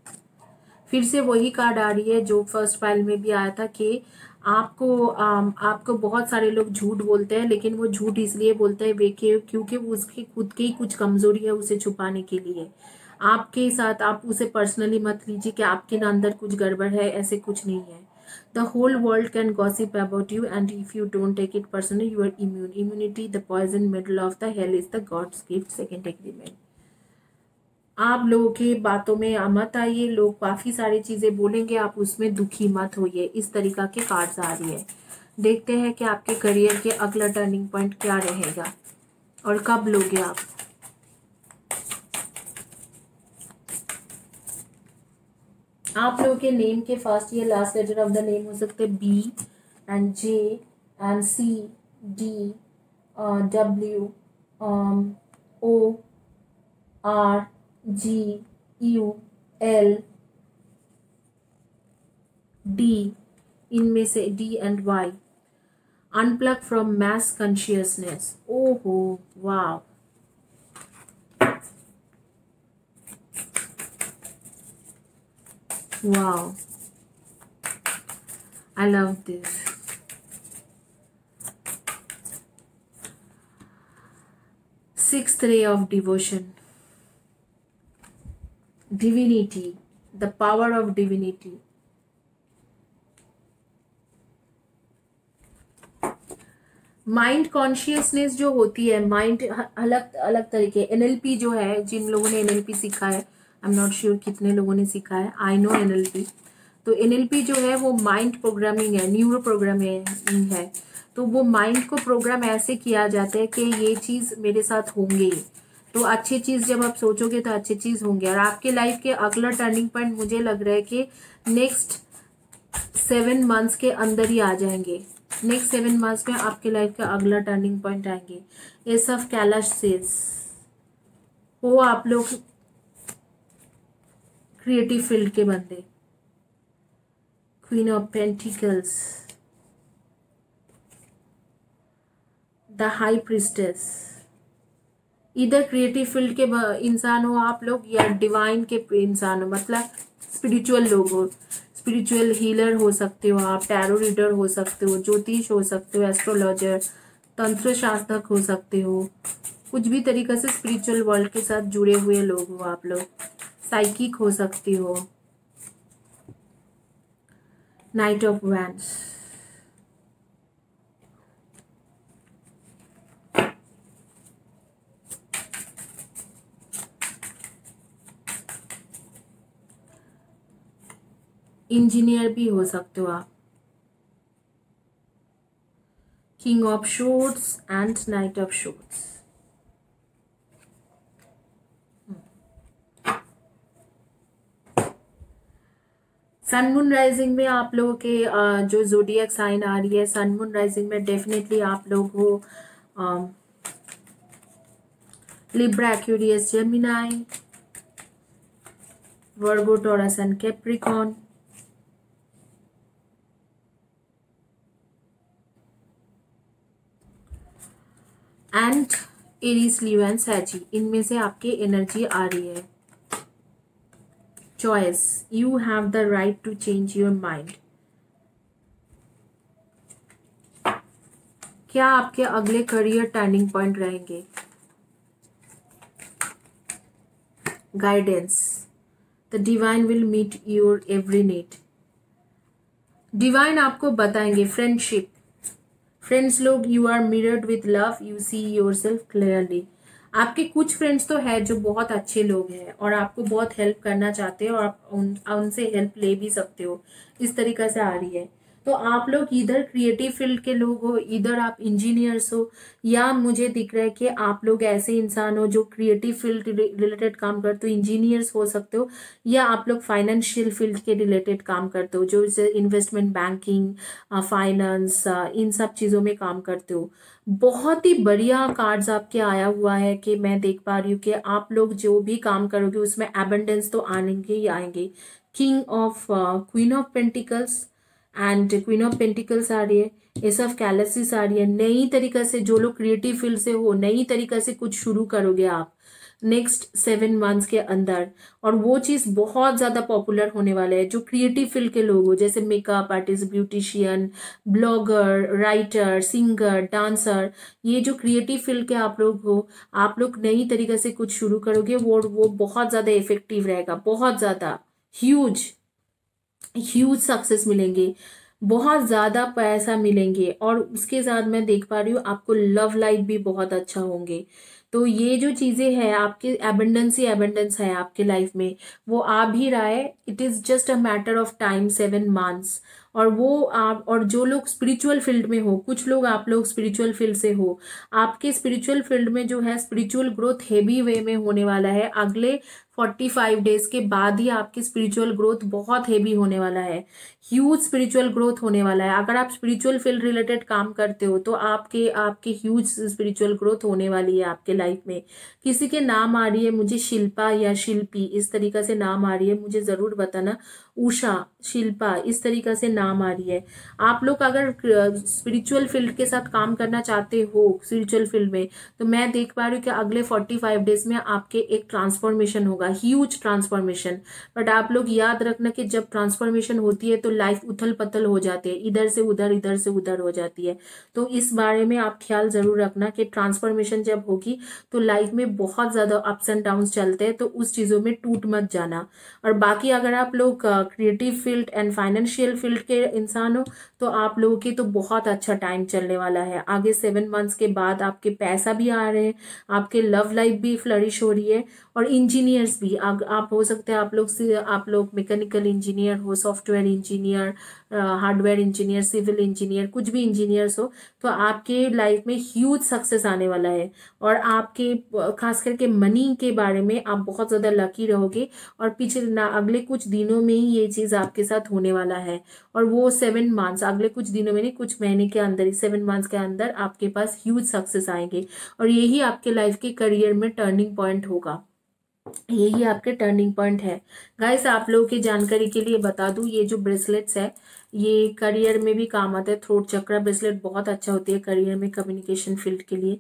फिर से वही card आ रही है जो first file में भी आया था कि आपको बहुत सारे लोग झूठ बोलते हैं, लेकिन वो झूठ इसलिए बोलते हैं क्योंकि वो उसकी खुद की कुछ कमजोरी है उसे छुपाने के लिए। आपके साथ आप उसे पर्सनली मत लीजिए कि आपके अंदर कुछ गड़बड़ है, ऐसे कुछ नहीं है। The whole world can gossip about you and if you don't take it personally you are immune. Immunity the poison middle of the hell is the god's gift. Second agreement. आप लोगों की बातों में मत आइए, लोग काफी सारी चीजें बोलेंगे, आप उसमें दुखी मत होइए। इस तरीका के कार्ड्स आ रही है। देखते हैं कि आपके करियर के अगला टर्निंग पॉइंट क्या रहेगा और कब लोगे आप। आप लोगों के नेम के फर्स्ट या last letter of the name हो सकते हैं B and J and C D W O R G U L D, इनमें से D and Y. Unplug from mass consciousness. ओहो वाह, wow, I love this. Sixth ray of devotion. Divinity, the power of divinity. Mind consciousness जो होती है, mind अलग अलग तरीके। एनएलपी जो है, जिन लोगों ने एनएलपी सीखा है, आई एम नॉट श्योर कितने लोगों ने सीखा है, आई नो एनएलपी। तो एनएलपी जो है वो माइंड प्रोग्रामिंग है, न्यूरो प्रोग्रामिंग है। तो वो माइंड को प्रोग्राम ऐसे किया जाता है कि ये चीज़ मेरे साथ होंगे, तो अच्छी चीज़ जब आप सोचोगे तो अच्छी चीज़ होंगे। और आपके लाइफ के अगला टर्निंग पॉइंट मुझे लग रहा है कि नेक्स्ट 7 मंथ्स के अंदर ही आ जाएंगे। नेक्स्ट 7 मंथ्स में आपके लाइफ का अगला टर्निंग पॉइंट आएंगे। एस ऑफ कैलाश सेज हो आप लोग क्रिएटिव फील्ड के बंदे। Queen of pentacles, the high priestess. इधर क्रिएटिव फील्ड के इंसान हो आप लोग या डिवाइन के इंसान हो, मतलब स्पिरिचुअल लोग हो। स्पिरिचुअल हीलर हो सकते हो आप, टैरो रीडर हो सकते हो, ज्योतिष हो सकते हो, एस्ट्रोलॉजर, तंत्र शास्त्रक हो सकते हो। कुछ भी तरीके से स्पिरिचुअल वर्ल्ड के साथ जुड़े हुए लोग हो आप लोग। साइकिक हो सकती हो। नाइट ऑफ वैंड्स, इंजीनियर भी हो सकते हो आप। King of swords and knight of swords. Sun moon rising में आप लोगों के जो जोडियक साइन आ रही है, सन मून राइजिंग में डेफिनेटली आप लोग हो Libra, Aquarius, Gemini, Virgo, Taurus and Capricorn. And Aries, Leo and Sagi, इनमें से आपकी एनर्जी आ रही है। Choice, you have the right to change your mind. क्या आपके अगले करियर टर्निंग पॉइंट रहेंगे? Guidance, the divine will meet your every need. Divine आपको बताएंगे। फ्रेंडशिप, फ्रेंड्स लोग, you are mirrored with love, you see your self clearly. आपके कुछ friends तो है जो बहुत अच्छे लोग हैं और आपको बहुत हेल्प करना चाहते हैं और आप उनसे हेल्प ले भी सकते हो। इस तरीके से आ रही है। तो आप लोग इधर क्रिएटिव फील्ड के लोग हो, इधर आप इंजीनियर्स हो, या मुझे दिख रहा है कि आप लोग ऐसे इंसान हो जो क्रिएटिव फील्ड रिलेटेड काम करते हो, इंजीनियर्स हो सकते हो, या आप लोग फाइनेंशियल फील्ड के रिलेटेड काम करते हो, जो जैसे इन्वेस्टमेंट बैंकिंग, फाइनेंस, इन सब चीज़ों में काम करते हो। बहुत ही बढ़िया कार्ड्स आपके आया हुआ है कि मैं देख पा रही हूँ कि आप लोग जो भी काम करोगे उसमें एबंडेंस तो आएंगे ही आएंगे। King of queen of pentacles and queen of pentacles आ रही है, एस ऑफ कैलसिस आ रही है। नई तरीका से जो लोग क्रिएटिव फील्ड से हो, नई तरीका से कुछ शुरू करोगे आप नेक्स्ट 7 मंथ्स के अंदर, और वो चीज बहुत ज्यादा पॉपुलर होने वाला है। जो क्रिएटिव फील्ड के लोग हो, जैसे makeup artist, beautician, blogger, writer, singer, dancer, ये जो क्रिएटिव फील्ड के आप लोग हो, आप लोग नई तरीके से कुछ शुरू करोगे, वो बहुत ज्यादा इफेक्टिव रहेगा, बहुत ज्यादा ह्यूज ह्यूज सक्सेस मिलेंगे, बहुत ज्यादा पैसा मिलेंगे। और उसके साथ मैं देख पा रही हूँ आपको लव लाइफ भी बहुत अच्छा होंगे। तो ये जो चीजें हैं आपके एबंडेंस ही एबंडेंस है आपके लाइफ में, वो आ भी रहा है। It is just a matter of time, 7 months. और वो आप, और जो लोग स्पिरिचुअल फील्ड में हो, कुछ लोग आप लोग स्पिरिचुअल फील्ड से हो, आपके स्पिरिचुअल फील्ड में जो है स्पिरिचुअल ग्रोथ हेवी वे में होने वाला है। अगले 45 डेज के बाद ही आपकी स्पिरिचुअल ग्रोथ बहुत हेवी होने वाला है, ह्यूज स्पिरिचुअल ग्रोथ होने वाला है। अगर आप स्पिरिचुअल फील्ड रिलेटेड काम करते हो तो आपके आपके ह्यूज स्पिरिचुअल ग्रोथ होने वाली है आपके लाइफ में। किसी के नाम आ रही है मुझे, शिल्पा या शिल्पी, इस तरीका से नाम आ रही है, मुझे जरूर बताना। उषा, शिल्पा, इस तरीका से नाम आ रही है। आप लोग अगर स्पिरिचुअल फील्ड के साथ काम करना चाहते हो, स्पिरिचुअल फील्ड में, तो मैं देख पा रही हूँ कि अगले 45 डेज में आपके एक ट्रांसफॉर्मेशन होगा, ह्यूज ट्रांसफॉर्मेशन। बट आप लोग याद रखना कि जब ट्रांसफॉर्मेशन होती है तो लाइफ उथल पथल हो जाती है, इधर से उधर, इधर से उधर हो जाती है। तो इस बारे में आप ख्याल जरूर रखना कि ट्रांसफॉर्मेशन जब होगी तो लाइफ में बहुत ज्यादा अप्स एंड डाउन चलते हैं, तो उस चीजों में टूट मत जाना। और बाकी अगर आप लोग creative field and financial field के इंसान हो, तो आप लोगों की तो बहुत अच्छा टाइम चलने वाला है। आगे 7 मंथ्स के बाद आपके पैसा भी आ रहे हैं, आपके लव लाइफ भी फ्लरिश हो रही है। और इंजीनियर्स भी, आप हो सकते हैं आप लोग मैकेनिकल इंजीनियर हो, software engineer, hardware engineer, civil engineer, कुछ भी इंजीनियर्स हो, तो आपके लाइफ में ह्यूज सक्सेस आने वाला है। और आपके खास करके मनी के बारे में आप बहुत ज्यादा लकी रहोगे। और अगले कुछ दिनों में ही ये चीज आपके साथ होने वाला है। और वो 7 मंथ्स, अगले कुछ दिनों में नहीं, कुछ महीने के अंदर ही, 7 मंथ्स के अंदर आपके पास ह्यूज सक्सेस आएंगे। और यही आपके लाइफ के करियर में टर्निंग पॉइंट होगा, यही आपके टर्निंग पॉइंट है। गाइस, आप लोगों की जानकारी के लिए बता दूं, ये जो ब्रेसलेट्स है ये करियर में भी काम आता है। थ्रोट चक्रा ब्रेसलेट बहुत अच्छा होती है करियर में, कम्युनिकेशन फील्ड के लिए।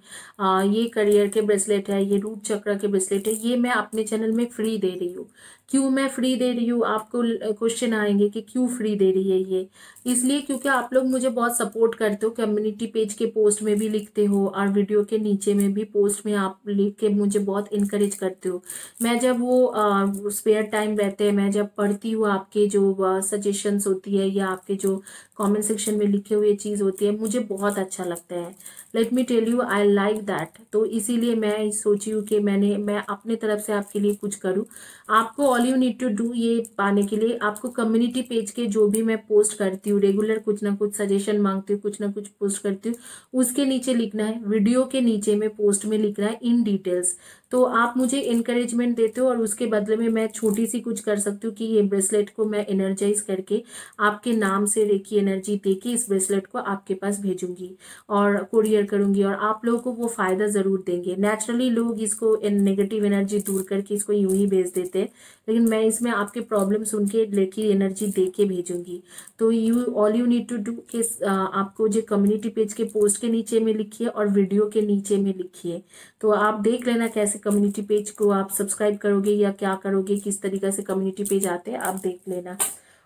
ये करियर के ब्रेसलेट है, ये रूट चक्रा के ब्रेसलेट है। ये मैं अपने चैनल में फ्री दे रही हूँ। क्यों मैं फ्री दे रही हूँ, आपको क्वेश्चन आएंगे कि क्यों फ्री दे रही है ये। इसलिए क्योंकि आप लोग मुझे बहुत सपोर्ट करते हो, कम्युनिटी पेज के पोस्ट में भी लिखते हो और वीडियो के नीचे में भी पोस्ट में आप लिख के मुझे बहुत इनकरेज करते हो। मैं जब वो स्पेयर टाइम रहते हैं, मैं जब पढ़ती हूँ आपके जो सजेशंस होती है या आपके जो कमेंट सेक्शन में लिखे हुए चीज़ होती है, मुझे बहुत अच्छा लगता है। Let me tell you, I like that. तो इसीलिए मैं सोची हूँ कि मैं अपने तरफ से आपके लिए कुछ करूँ। आपको all you need to do ये पाने के लिए, आपको कम्युनिटी पेज के जो भी मैं पोस्ट करती हूँ रेगुलर, कुछ ना कुछ सजेशन मांगती हूँ, कुछ ना कुछ पोस्ट करती हूँ, उसके नीचे लिखना है, वीडियो के नीचे में पोस्ट में लिखना है इन डिटेल्स। तो आप मुझे इनकरेजमेंट देते हो और उसके बदले में मैं छोटी सी कुछ कर सकती हूँ कि ये ब्रेसलेट को मैं एनर्जाइज करके आपके नाम से रेकी एनर्जी देके इस ब्रेसलेट को आपके पास भेजूंगी और कुरियर करूंगी, और आप लोगों को वो फायदा जरूर देंगे। नेचुरली लोग इसको नेगेटिव एनर्जी दूर करके इसको यूं ही भेज देते हैं, लेकिन मैं इसमें आपके प्रॉब्लम सुन के लेके एनर्जी दे के भेजूंगी। तो all you need to do कि आपको जो कम्युनिटी पेज के पोस्ट के नीचे में लिखिए और वीडियो के नीचे में लिखिए। तो आप देख लेना कैसे कम्युनिटी पेज को आप सब्सक्राइब करोगे या क्या करोगे, किस तरीके से कम्युनिटी पेज आते हैं, आप देख लेना।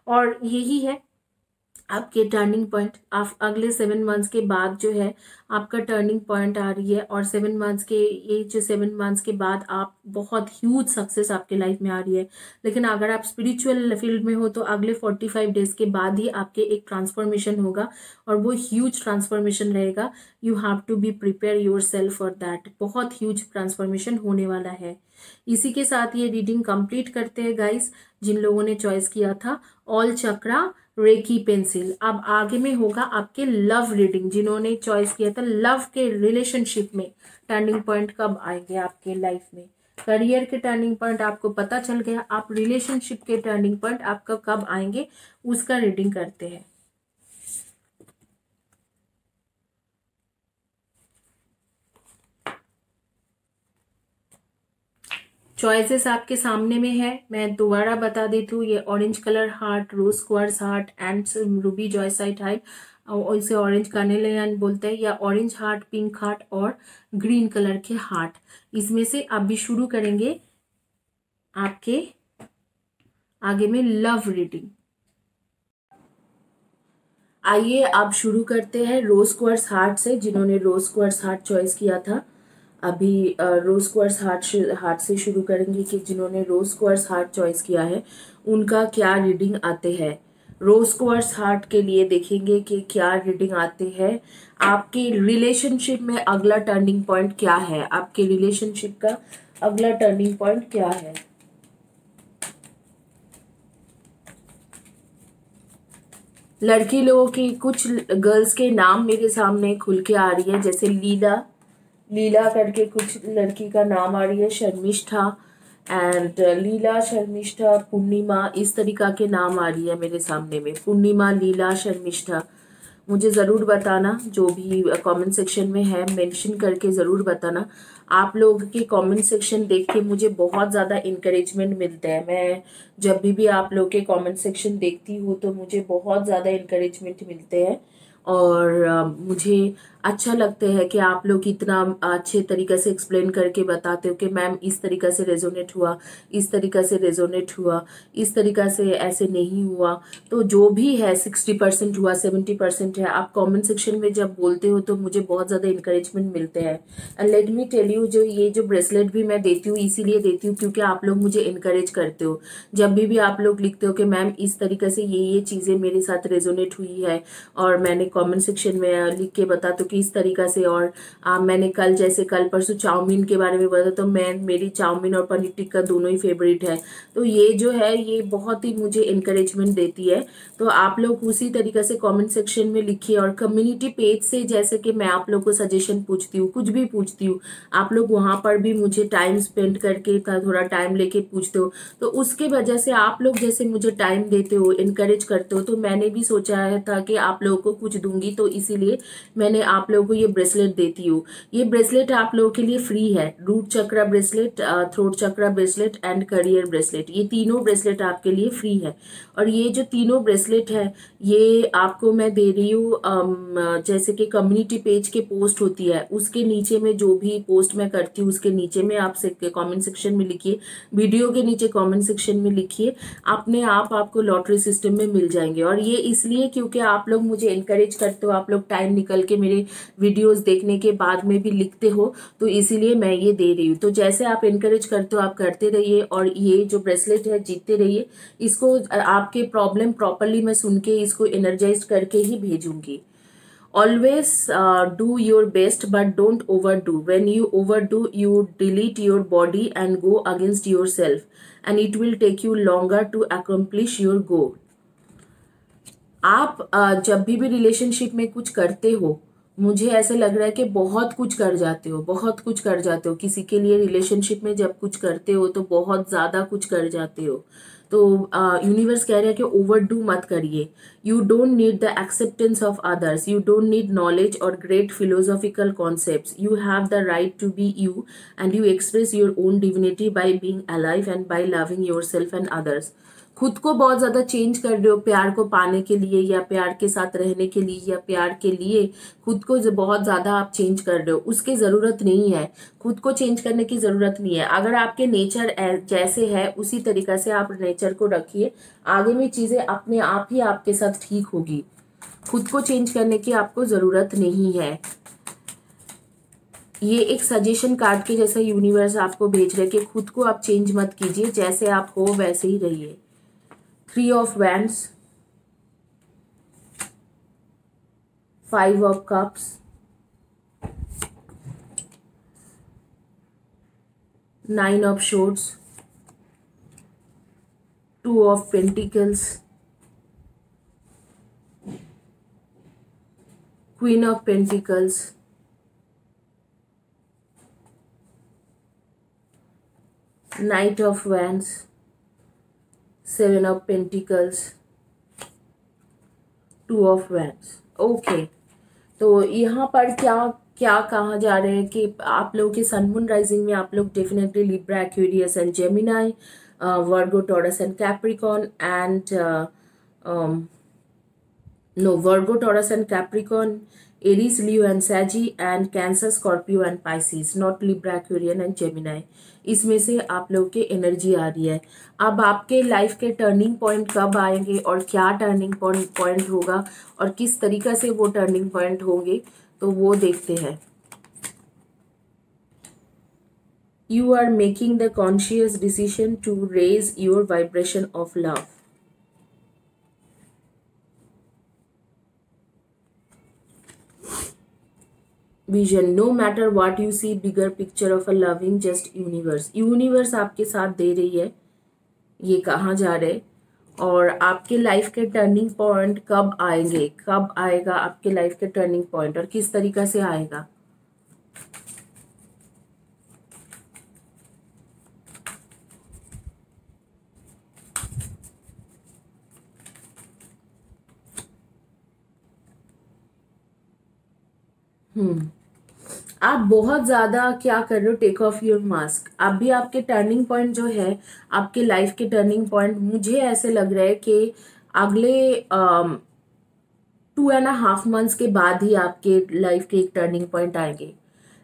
और यही है आपके टर्निंग पॉइंट। आप अगले 7 मंथ्स के बाद जो है आपका टर्निंग पॉइंट आ रही है। और 7 मंथ्स के, ये जो 7 मंथ्स के बाद आप बहुत ह्यूज सक्सेस आपके लाइफ में आ रही है। लेकिन अगर आप स्पिरिचुअल फील्ड में हो तो अगले 45 डेज के बाद ही आपके एक ट्रांसफॉर्मेशन होगा, और वो ह्यूज ट्रांसफॉर्मेशन रहेगा। You have to be prepare yourself for that. बहुत ह्यूज ट्रांसफॉर्मेशन होने वाला है। इसी के साथ ये रीडिंग कंप्लीट करते हैं गाइस। जिन लोगों ने चॉइस किया था ऑल चक्रा रेकी पेंसिल। अब आगे में होगा आपके लव रीडिंग, जिन्होंने चॉइस किया था लव के रिलेशनशिप में टर्निंग पॉइंट कब आएंगे आपके लाइफ में। करियर के टर्निंग पॉइंट आपको पता चल गया, आप रिलेशनशिप के टर्निंग पॉइंट आपका कब आएंगे उसका रीडिंग करते हैं। चॉइसेस आपके सामने में है, मैं दोबारा बता देती हूँ। ये orange colour heart, rose quartz heart and ruby zoisite heart, और इसे ऑरेंज कार्नेलियन बोलते हैं, या ऑरेंज हार्ट, पिंक हार्ट और ग्रीन कलर के हार्ट। इसमें से अभी शुरू करेंगे आपके आगे में लव रीडिंग। आइए अब शुरू करते हैं रोज क्वार्ट्ज हार्ट से। जिन्होंने रोज क्वार्ट्ज हार्ट चॉइस किया था, अभी रोज क्वार्ट्ज हार्ट से शुरू करेंगे कि जिन्होंने रोज क्वार्ट्ज हार्ट चॉइस किया है उनका क्या रीडिंग आते हैं। रोज क्वार्ट्ज हार्ट के लिए देखेंगे कि क्या रीडिंग आते हैं। आपके रिलेशनशिप में अगला टर्निंग पॉइंट क्या है, आपके रिलेशनशिप का अगला टर्निंग पॉइंट क्या है। लड़की लोगों की कुछ गर्ल्स के नाम मेरे सामने खुल के आ रही है, जैसे लीला, लीला करके कुछ लड़की का नाम आ रही है, शर्मिष्ठा एंड लीला, शर्मिष्ठा, पूर्णिमा, इस तरीका के नाम आ रही है मेरे सामने में। पूर्णिमा, लीला, शर्मिष्ठा। मुझे ज़रूर बताना, जो भी कमेंट सेक्शन में है मेंशन करके ज़रूर बताना। आप लोग के कमेंट सेक्शन देख के मुझे बहुत ज़्यादा इंकरेजमेंट मिलता है। मैं जब भी आप लोग के कमेंट सेक्शन देखती हूँ तो मुझे बहुत ज़्यादा इंकरेजमेंट मिलते हैं, और मुझे अच्छा लगता है कि आप लोग इतना अच्छे तरीके से एक्सप्लेन करके बताते हो कि मैम इस तरीका से रेजोनेट हुआ, इस तरीका से रेजोनेट हुआ, इस तरीका से ऐसे नहीं हुआ। तो जो भी है 60% हुआ, 70% है, आप कमेंट सेक्शन में जब बोलते हो तो मुझे बहुत ज़्यादा इंकरेजमेंट मिलते हैं। And let me tell you, जो ये जो ब्रेसलेट भी मैं देती हूँ इसीलिए देती हूँ क्योंकि आप लोग मुझे इनकरेज करते हो। जब भी आप लोग लिखते हो कि मैम इस तरीके से ये चीज़ें मेरे साथ रेजोनेट हुई है, और मैंने कमेंट सेक्शन में लिख के बता तो कि इस तरीका से। और मैंने कल, जैसे कल परसों चाउमीन के बारे में बताया, तो मेरी चाउमीन और पनीर टिक्का दोनों ही फेवरेट है। तो ये जो है ये बहुत ही मुझे इंकरेजमेंट देती है। तो आप लोग उसी तरीके से कमेंट सेक्शन में लिखिए, और कम्युनिटी पेज से जैसे कि मैं आप लोग को सजेशन पूछती हूँ, कुछ भी पूछती हूँ, आप लोग वहां पर भी मुझे टाइम स्पेंड करके थोड़ा टाइम लेके पूछते हो, तो उसके वजह से आप लोग जैसे मुझे टाइम देते हो, इनकरेज करते हो, तो मैंने भी सोचा है था कि आप लोगों को कुछ दूंगी, तो इसीलिए मैंने आप लोगों को ये ब्रेसलेट देती हूँ। ये ब्रेसलेट आप लोगों के लिए फ्री है। Root chakra bracelet, throat chakra bracelet and career bracelet, ये तीनों ब्रेसलेट आपके लिए फ्री है। और ये जो तीनों ब्रेसलेट है ये आपको मैं दे रही हूँ, जैसे कि कम्युनिटी पेज के पोस्ट होती है उसके नीचे में, जो भी पोस्ट मैं करती हूँ उसके नीचे में आप कमेंट सेक्शन में लिखिए, वीडियो के नीचे कमेंट सेक्शन में लिखिए, अपने आप आपको लॉटरी सिस्टम में मिल जाएंगे। और ये इसलिए क्योंकि आप लोग मुझे इनकरेज करते हो, आप लोग टाइम निकल के मेरे वीडियोस देखने के बाद में भी लिखते हो, तो इसीलिए मैं ये दे रही हूँ। तो जैसे आप इनकरेज करते हो आप करते रहिए, और ये जो ब्रेसलेट है जीतते रहिए। इसको आपके प्रॉब्लम प्रॉपरली मैं सुन के इसको एनर्जाइज करके ही भेजूंगी। Always do your best, but don't overdo. When you overdo, you delete your body and go against yourself, and it will take you longer to accomplish your goal. आप जब भी relationship में कुछ करते हो, मुझे ऐसे लग रहा है कि बहुत कुछ कर जाते हो, बहुत कुछ कर जाते हो। किसी के लिए रिलेशनशिप में जब कुछ करते हो तो बहुत ज्यादा कुछ कर जाते हो। तो यूनिवर्स कह रहा है कि ओवरडू मत करिए। You don't need the acceptance of others, you don't need knowledge और great philosophical concepts. You have the right to be you, and you express your own divinity by being alive and by loving yourself and others. खुद को बहुत ज्यादा change कर रहे हो प्यार को पाने के लिए, या प्यार के साथ रहने के लिए, या प्यार के लिए खुद को बहुत ज्यादा आप चेंज कर रहे हो, उसकी जरूरत नहीं है। खुद को चेंज करने की जरूरत नहीं है। अगर आपके नेचर जैसे है उसी तरीका से आप नेचर को रखिए, आगे में चीजें अपने आप ही आपके साथ ठीक होगी। खुद को चेंज करने की आपको जरूरत नहीं है। ये एक सजेशन कार्ड के जैसा यूनिवर्स आपको भेज रहे कि खुद को आप चेंज मत कीजिए, जैसे आप हो वैसे ही रहिए। 3 of Wands, 5 of Cups, 9 of Swords, 2 of Pentacles, queen of pentacles, night of wands, seven of pentacles, two of wands. Okay, तो यहाँ पर क्या क्या कहा जा रहा है कि आप लोगों के सन मून राइजिंग में आप लोग definitely Libra, Aquarius and Gemini, Virgo, Taurus and Capricorn and Virgo, Taurus and Capricorn, Aries, Leo and Saggy and Cancer, Scorpio and Pisces, not Libra, Aquarian and Gemini। इसमें से आप लोगों के एनर्जी आ रही है। अब आपके लाइफ के टर्निंग पॉइंट कब आएंगे और क्या टर्निंग पॉइंट होगा और किस तरीका से वो टर्निंग पॉइंट होंगे, तो वो देखते हैं। You are making the conscious decision to raise your vibration of love। Vision, no matter what you see, bigger picture of a loving just universe. Universe आपके साथ दे रही है, ये कहा जा रहा है। और आपके लाइफ के टर्निंग पॉइंट कब आएंगे, कब आएगा आपके लाइफ के टर्निंग पॉइंट और किस तरीका से आएगा। आप बहुत ज्यादा क्या कर रहे हो, टेक ऑफ योर मास्क। अभी आपके टर्निंग पॉइंट जो है, आपके लाइफ के टर्निंग पॉइंट, मुझे ऐसे लग रहा है कि अगले 2.5 मंथ्स के बाद ही आपके लाइफ के एक टर्निंग पॉइंट आएंगे।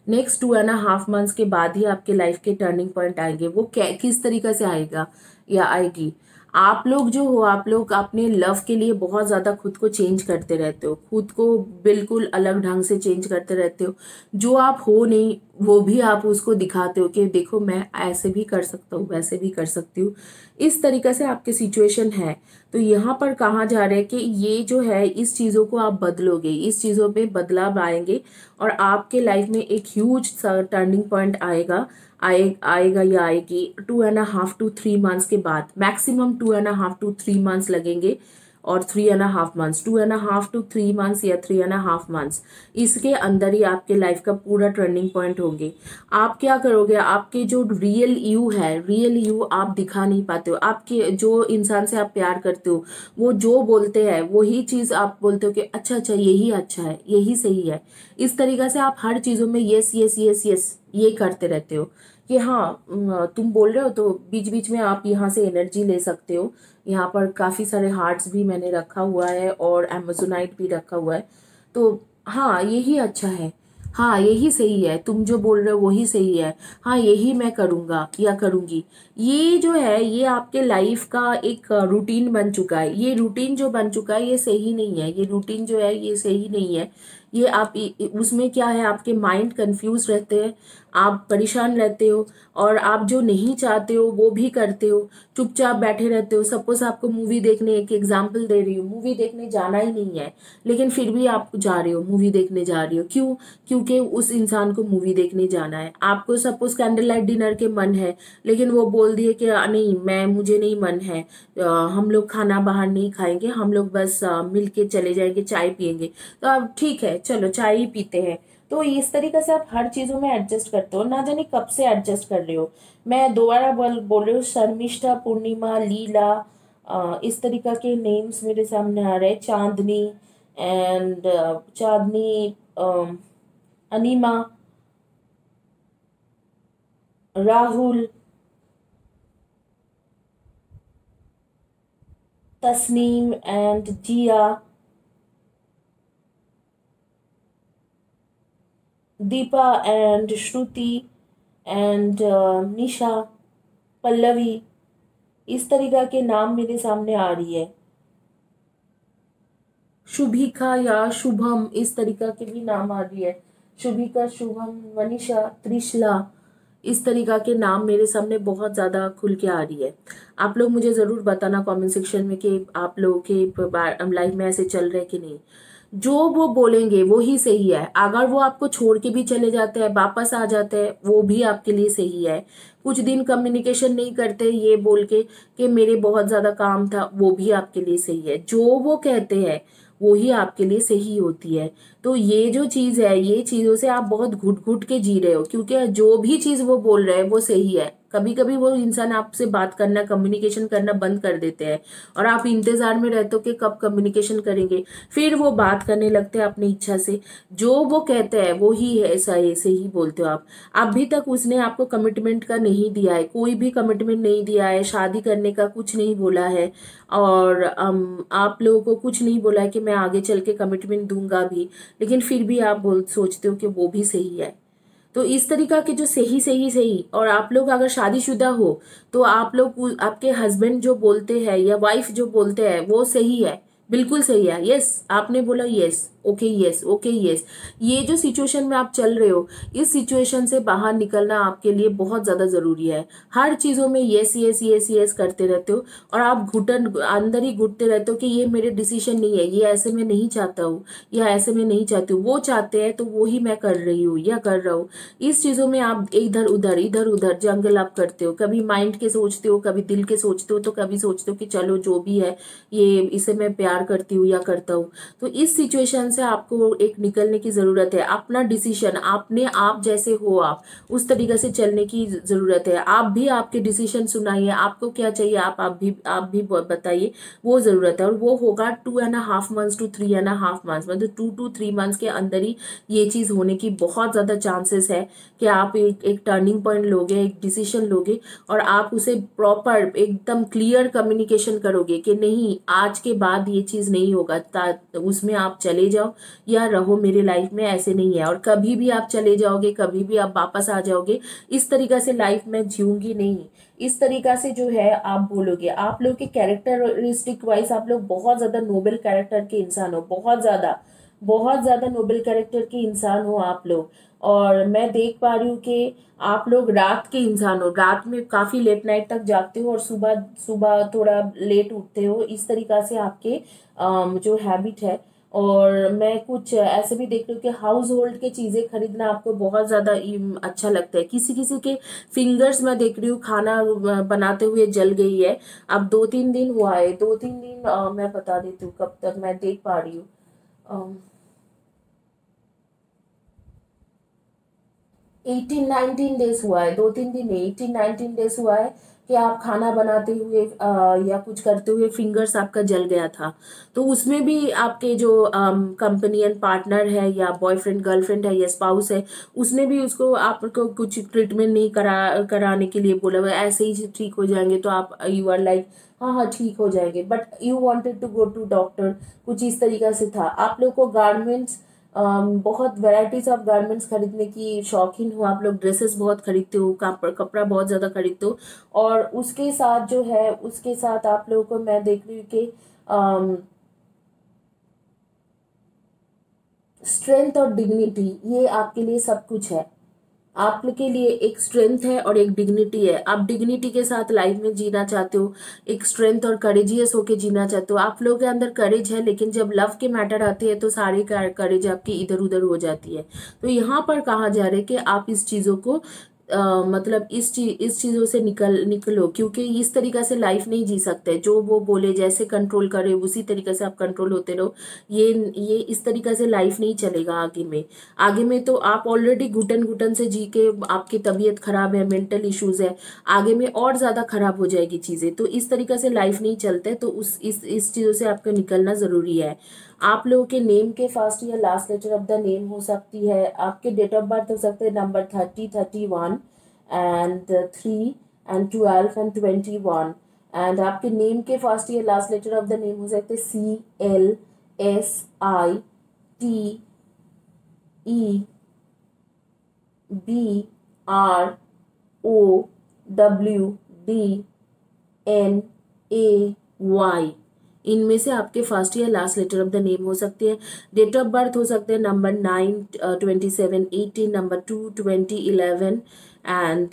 नेक्स्ट 2.5 मंथ्स के बाद ही आपके लाइफ के टर्निंग पॉइंट आएंगे। वो किस तरीका से आएगा या आएगी, आप लोग जो हो, आप लोग अपने लव के लिए बहुत ज़्यादा खुद को चेंज करते रहते हो, खुद को बिल्कुल अलग ढंग से चेंज करते रहते हो। जो आप हो नहीं वो भी आप उसको दिखाते हो कि देखो मैं ऐसे भी कर सकता हूँ, वैसे भी कर सकती हूँ। इस तरीके से आपके सिचुएशन है। तो यहाँ पर कहा जा रहा है कि ये जो है, इस चीज़ों को आप बदलोगे, इस चीज़ों में बदलाव आएंगे और आपके लाइफ में एक ह्यूज टर्निंग पॉइंट आएगा या आएगी 2.5 to 3 मंथ्स के बाद। मैक्सिमम 2.5 to 3 मंथ्स लगेंगे और 3.5 मंथ्स, 2.5 to 3 मंथ्स या 3.5 मंथ्स, इसके अंदर ही आपके लाइफ का पूरा टर्निंग पॉइंट होंगे। आप क्या करोगे, आपके जो रियल यू है, रियल यू आप दिखा नहीं पाते हो। आपके जो इंसान से आप प्यार करते हो, वो जो बोलते हैं वही चीज आप बोलते हो कि अच्छा अच्छा यही अच्छा है, यही सही है। इस तरीके से आप हर चीजों में यस यस यस यस ये करते रहते हो कि हाँ तुम बोल रहे हो, तो बीच बीच में आप यहाँ से एनर्जी ले सकते हो। यहाँ पर काफ़ी सारे हार्ट्स भी मैंने रखा हुआ है और एमेजोनाइट भी रखा हुआ है। तो हाँ यही अच्छा है, हाँ यही सही है, तुम जो बोल रहे हो वही सही है, हाँ यही मैं करूँगा या करूँगी। ये जो है, ये आपके लाइफ का एक रूटीन बन चुका है। ये रूटीन जो बन चुका है ये सही नहीं है, ये रूटीन जो है ये सही नहीं है। ये आप उसमें क्या है, आपके माइंड कंफ्यूज रहते हैं, आप परेशान रहते हो और आप जो नहीं चाहते हो वो भी करते हो, चुपचाप बैठे रहते हो। सपोज आपको मूवी देखने, एक एग्जांपल दे रही हूँ, मूवी देखने जाना ही नहीं है लेकिन फिर भी आप जा रहे हो, मूवी देखने जा रही हो। क्यों? क्योंकि उस इंसान को मूवी देखने जाना है। आपको सपोज कैंडल लाइट डिनर के मन है लेकिन वो बोल दिए कि नहीं मुझे नहीं मन है, हम लोग खाना बाहर नहीं खाएंगे, हम लोग बस मिल के चले जाएंगे, चाय पियेंगे। तो अब ठीक है चलो चाय ही पीते हैं। तो इस तरीके से आप हर चीजों में एडजस्ट करते हो, ना जाने कब से एडजस्ट कर रहे हो। मैं दोबारा बोल रही हूँ, शर्मिष्ठा, पूर्णिमा, लीला, इस तरीका के नेम्स मेरे सामने आ रहे हैं। Chandni and Chandni, Anima, Rahul, Tasneem and Jiya, Deepa and Shruti and Nisha, Pallavi, इस तरीका के नाम मेरे सामने आ रही है। शुभिका या शुभम, इस तरीका के भी नाम आ रही है। शुभिका, शुभम, वनिशा, त्रिशला, इस तरीका के नाम मेरे सामने बहुत ज़्यादा खुल के आ रही है। आप लोग मुझे ज़रूर बताना कमेंट सेक्शन में कि आप लोगों के लाइफ में ऐसे चल रहे कि नहीं। जो वो बोलेंगे वो ही सही है। अगर वो आपको छोड़ के भी चले जाते हैं, वापस आ जाते हैं, वो भी आपके लिए सही है। कुछ दिन कम्युनिकेशन नहीं करते ये बोल के कि मेरे बहुत ज़्यादा काम था, वो भी आपके लिए सही है। जो वो कहते हैं वो ही आपके लिए सही होती है। तो ये जो चीज है, ये चीजों से आप बहुत घुट घुट के जी रहे हो, क्योंकि जो भी चीज वो बोल रहे हैं वो सही है। कभी कभी वो इंसान आपसे बात करना, कम्युनिकेशन करना बंद कर देते हैं और आप इंतजार में रहते हो कि कब कम्युनिकेशन करेंगे। फिर वो बात करने लगते हैं अपनी इच्छा से, जो वो कहते हैं वो ही है, ऐसा ऐसे ही बोलते हो आप। अभी तक उसने आपको कमिटमेंट का नहीं दिया है, कोई भी कमिटमेंट नहीं दिया है, शादी करने का कुछ नहीं बोला है, और आप लोगों को कुछ नहीं बोला है कि मैं आगे चल के कमिटमेंट दूंगा भी, लेकिन फिर भी आप बोल सोचते हो कि वो भी सही है। तो इस तरीका के जो सही सही सही, और आप लोग अगर शादीशुदा हो तो आप लोग, आपके हस्बैंड जो बोलते हैं या वाइफ जो बोलते हैं वो सही है, बिल्कुल सही है। यस, आपने बोला yes, okay yes, okay yes. ये जो सिचुएशन में आप चल रहे हो, इस सिचुएशन से बाहर निकलना आपके लिए बहुत ज्यादा जरूरी है। हर चीजों में यस यस यस यस करते रहते हो और आप घुटन अंदर ही घुटते रहते हो कि ये मेरे डिसीजन नहीं है, ये ऐसे में नहीं चाहता हूँ या ऐसे में नहीं चाहती हूँ, वो चाहते हैं तो वो ही मैं कर रही हूँ या कर रहा हूँ। इस चीजों में आप इधर उधर जंगल आप करते हो, कभी माइंड के सोचते हो, कभी दिल के सोचते हो, तो कभी सोचते हो कि चलो जो भी है ये, इसे मैं प्यार करती हूँ या करता हूँ। तो इस सिचुएशन से आपको एक निकलने की जरूरत है। अपना डिसीजन, आपने, आप जैसे हो आप उस तरीके से चलने की जरूरत है। आप भी आपके डिसीजन सुनाइए, आपको क्या चाहिए आप भी बताइए, वो जरूरत है। और वो होगा 2.5 months to 3.5 months, मतलब 2 to 3 months के अंदर ही ये चीज होने की बहुत ज्यादा चांसेस है कि आप एक टर्निंग पॉइंट लोगे, एक डिसीजन लोगे और आप उसे प्रॉपर एकदम क्लियर कम्युनिकेशन करोगे कि नहीं, आज के बाद ये चीज नहीं होगा, उसमें आप चले जाओ या रहो, मेरे लाइफ में ऐसे नहीं है। और कभी भी आप चले जाओगे, कभी भी आप वापस आ जाओगे, इस तरीका से लाइफ में जीऊंगी नहीं, इस तरीका से जो है आप बोलोगे। आप लोग के कैरेक्टरिस्टिक वाइज आप लोग बहुत ज्यादा नोबल कैरेक्टर के इंसान हो, बहुत ज्यादा नोबल कैरेक्टर के इंसान हो आप लोग। और मैं देख पा रही हूँ कि आप लोग रात के इंसान हो, रात में काफी लेट नाइट तक जागते हो और सुबह सुबह थोड़ा लेट उठते हो, इस तरीका से आपके जो हैबिट है। और मैं कुछ ऐसे भी देख रही हूँ कि हाउस होल्ड के चीजें खरीदना आपको बहुत ज्यादा अच्छा लगता है। किसी किसी के फिंगर्स मैं देख रही हूँ खाना बनाते हुए जल गई है। अब 2-3 दिन हुआ है, 2-3 दिन, मैं बता देती हूँ कब तक मैं देख पा रही हूँ। 18-19 डेज हुआ है, 2-3 दिन नहीं, 18-19 डेज हुआ है कि आप खाना बनाते हुए या कुछ करते हुए फिंगर्स आपका जल गया था। तो उसमें भी आपके जो कंपेनियन पार्टनर है या बॉयफ्रेंड गर्लफ्रेंड है या स्पाउस है, उसने भी उसको आपको कुछ ट्रीटमेंट नहीं कराने के लिए बोला, ऐसे ही ठीक हो जाएंगे। तो आप, यू आर लाइक हाँ हाँ ठीक हो जाएंगे, but you wanted to go to doctor, कुछ इस तरीका से था। आप लोग को गारमेंट्स, बहुत वैरायटीज ऑफ गारमेंट्स खरीदने की शौकीन हो आप लोग, ड्रेसेस बहुत खरीदते हो, कपड़ा बहुत ज्यादा खरीदते हो। और उसके साथ जो है, उसके साथ आप लोगों को मैं देख रही हूँ कि स्ट्रेंथ और डिग्निटी, ये आपके लिए सब कुछ है। आपके लिए एक स्ट्रेंथ है और एक डिग्निटी है। आप डिग्निटी के साथ लाइफ में जीना चाहते हो, एक स्ट्रेंथ और करेजियस होके जीना चाहते हो। आप लोगों के अंदर करेज है, लेकिन जब लव के मैटर आती है तो सारी करेज आपकी इधर उधर हो जाती है। तो यहाँ पर कहा जा रहा है कि आप इस चीजों को मतलब इस चीजों से निकलो, क्योंकि इस तरीका से लाइफ नहीं जी सकते। जो वो बोले, जैसे कंट्रोल करे उसी तरीके से आप कंट्रोल होते रहो। ये इस तरीका से लाइफ नहीं चलेगा आगे में तो आप ऑलरेडी घुटन घुटन से जी के, आपकी तबीयत खराब है, मेंटल इश्यूज है, आगे में और ज्यादा खराब हो जाएगी चीजें। तो इस तरीका से लाइफ नहीं चलते, तो इस चीजों से आपको निकलना जरूरी है। आप लोगों के नेम के फर्स्ट या last letter of the name हो सकती है, आपके डेट ऑफ बर्थ हो सकते हैं number 30, 31 and 3 and 12 and 21। And आपके नेम के फर्स्ट या last letter of the name हो सकते हैं CLSITEBROWDNAY। इनमें से आपके फर्स्ट या last letter of the name हो सकते हैं। डेट ऑफ बर्थ हो सकते हैं number 9, 27, 18, number 2, 20, 11 and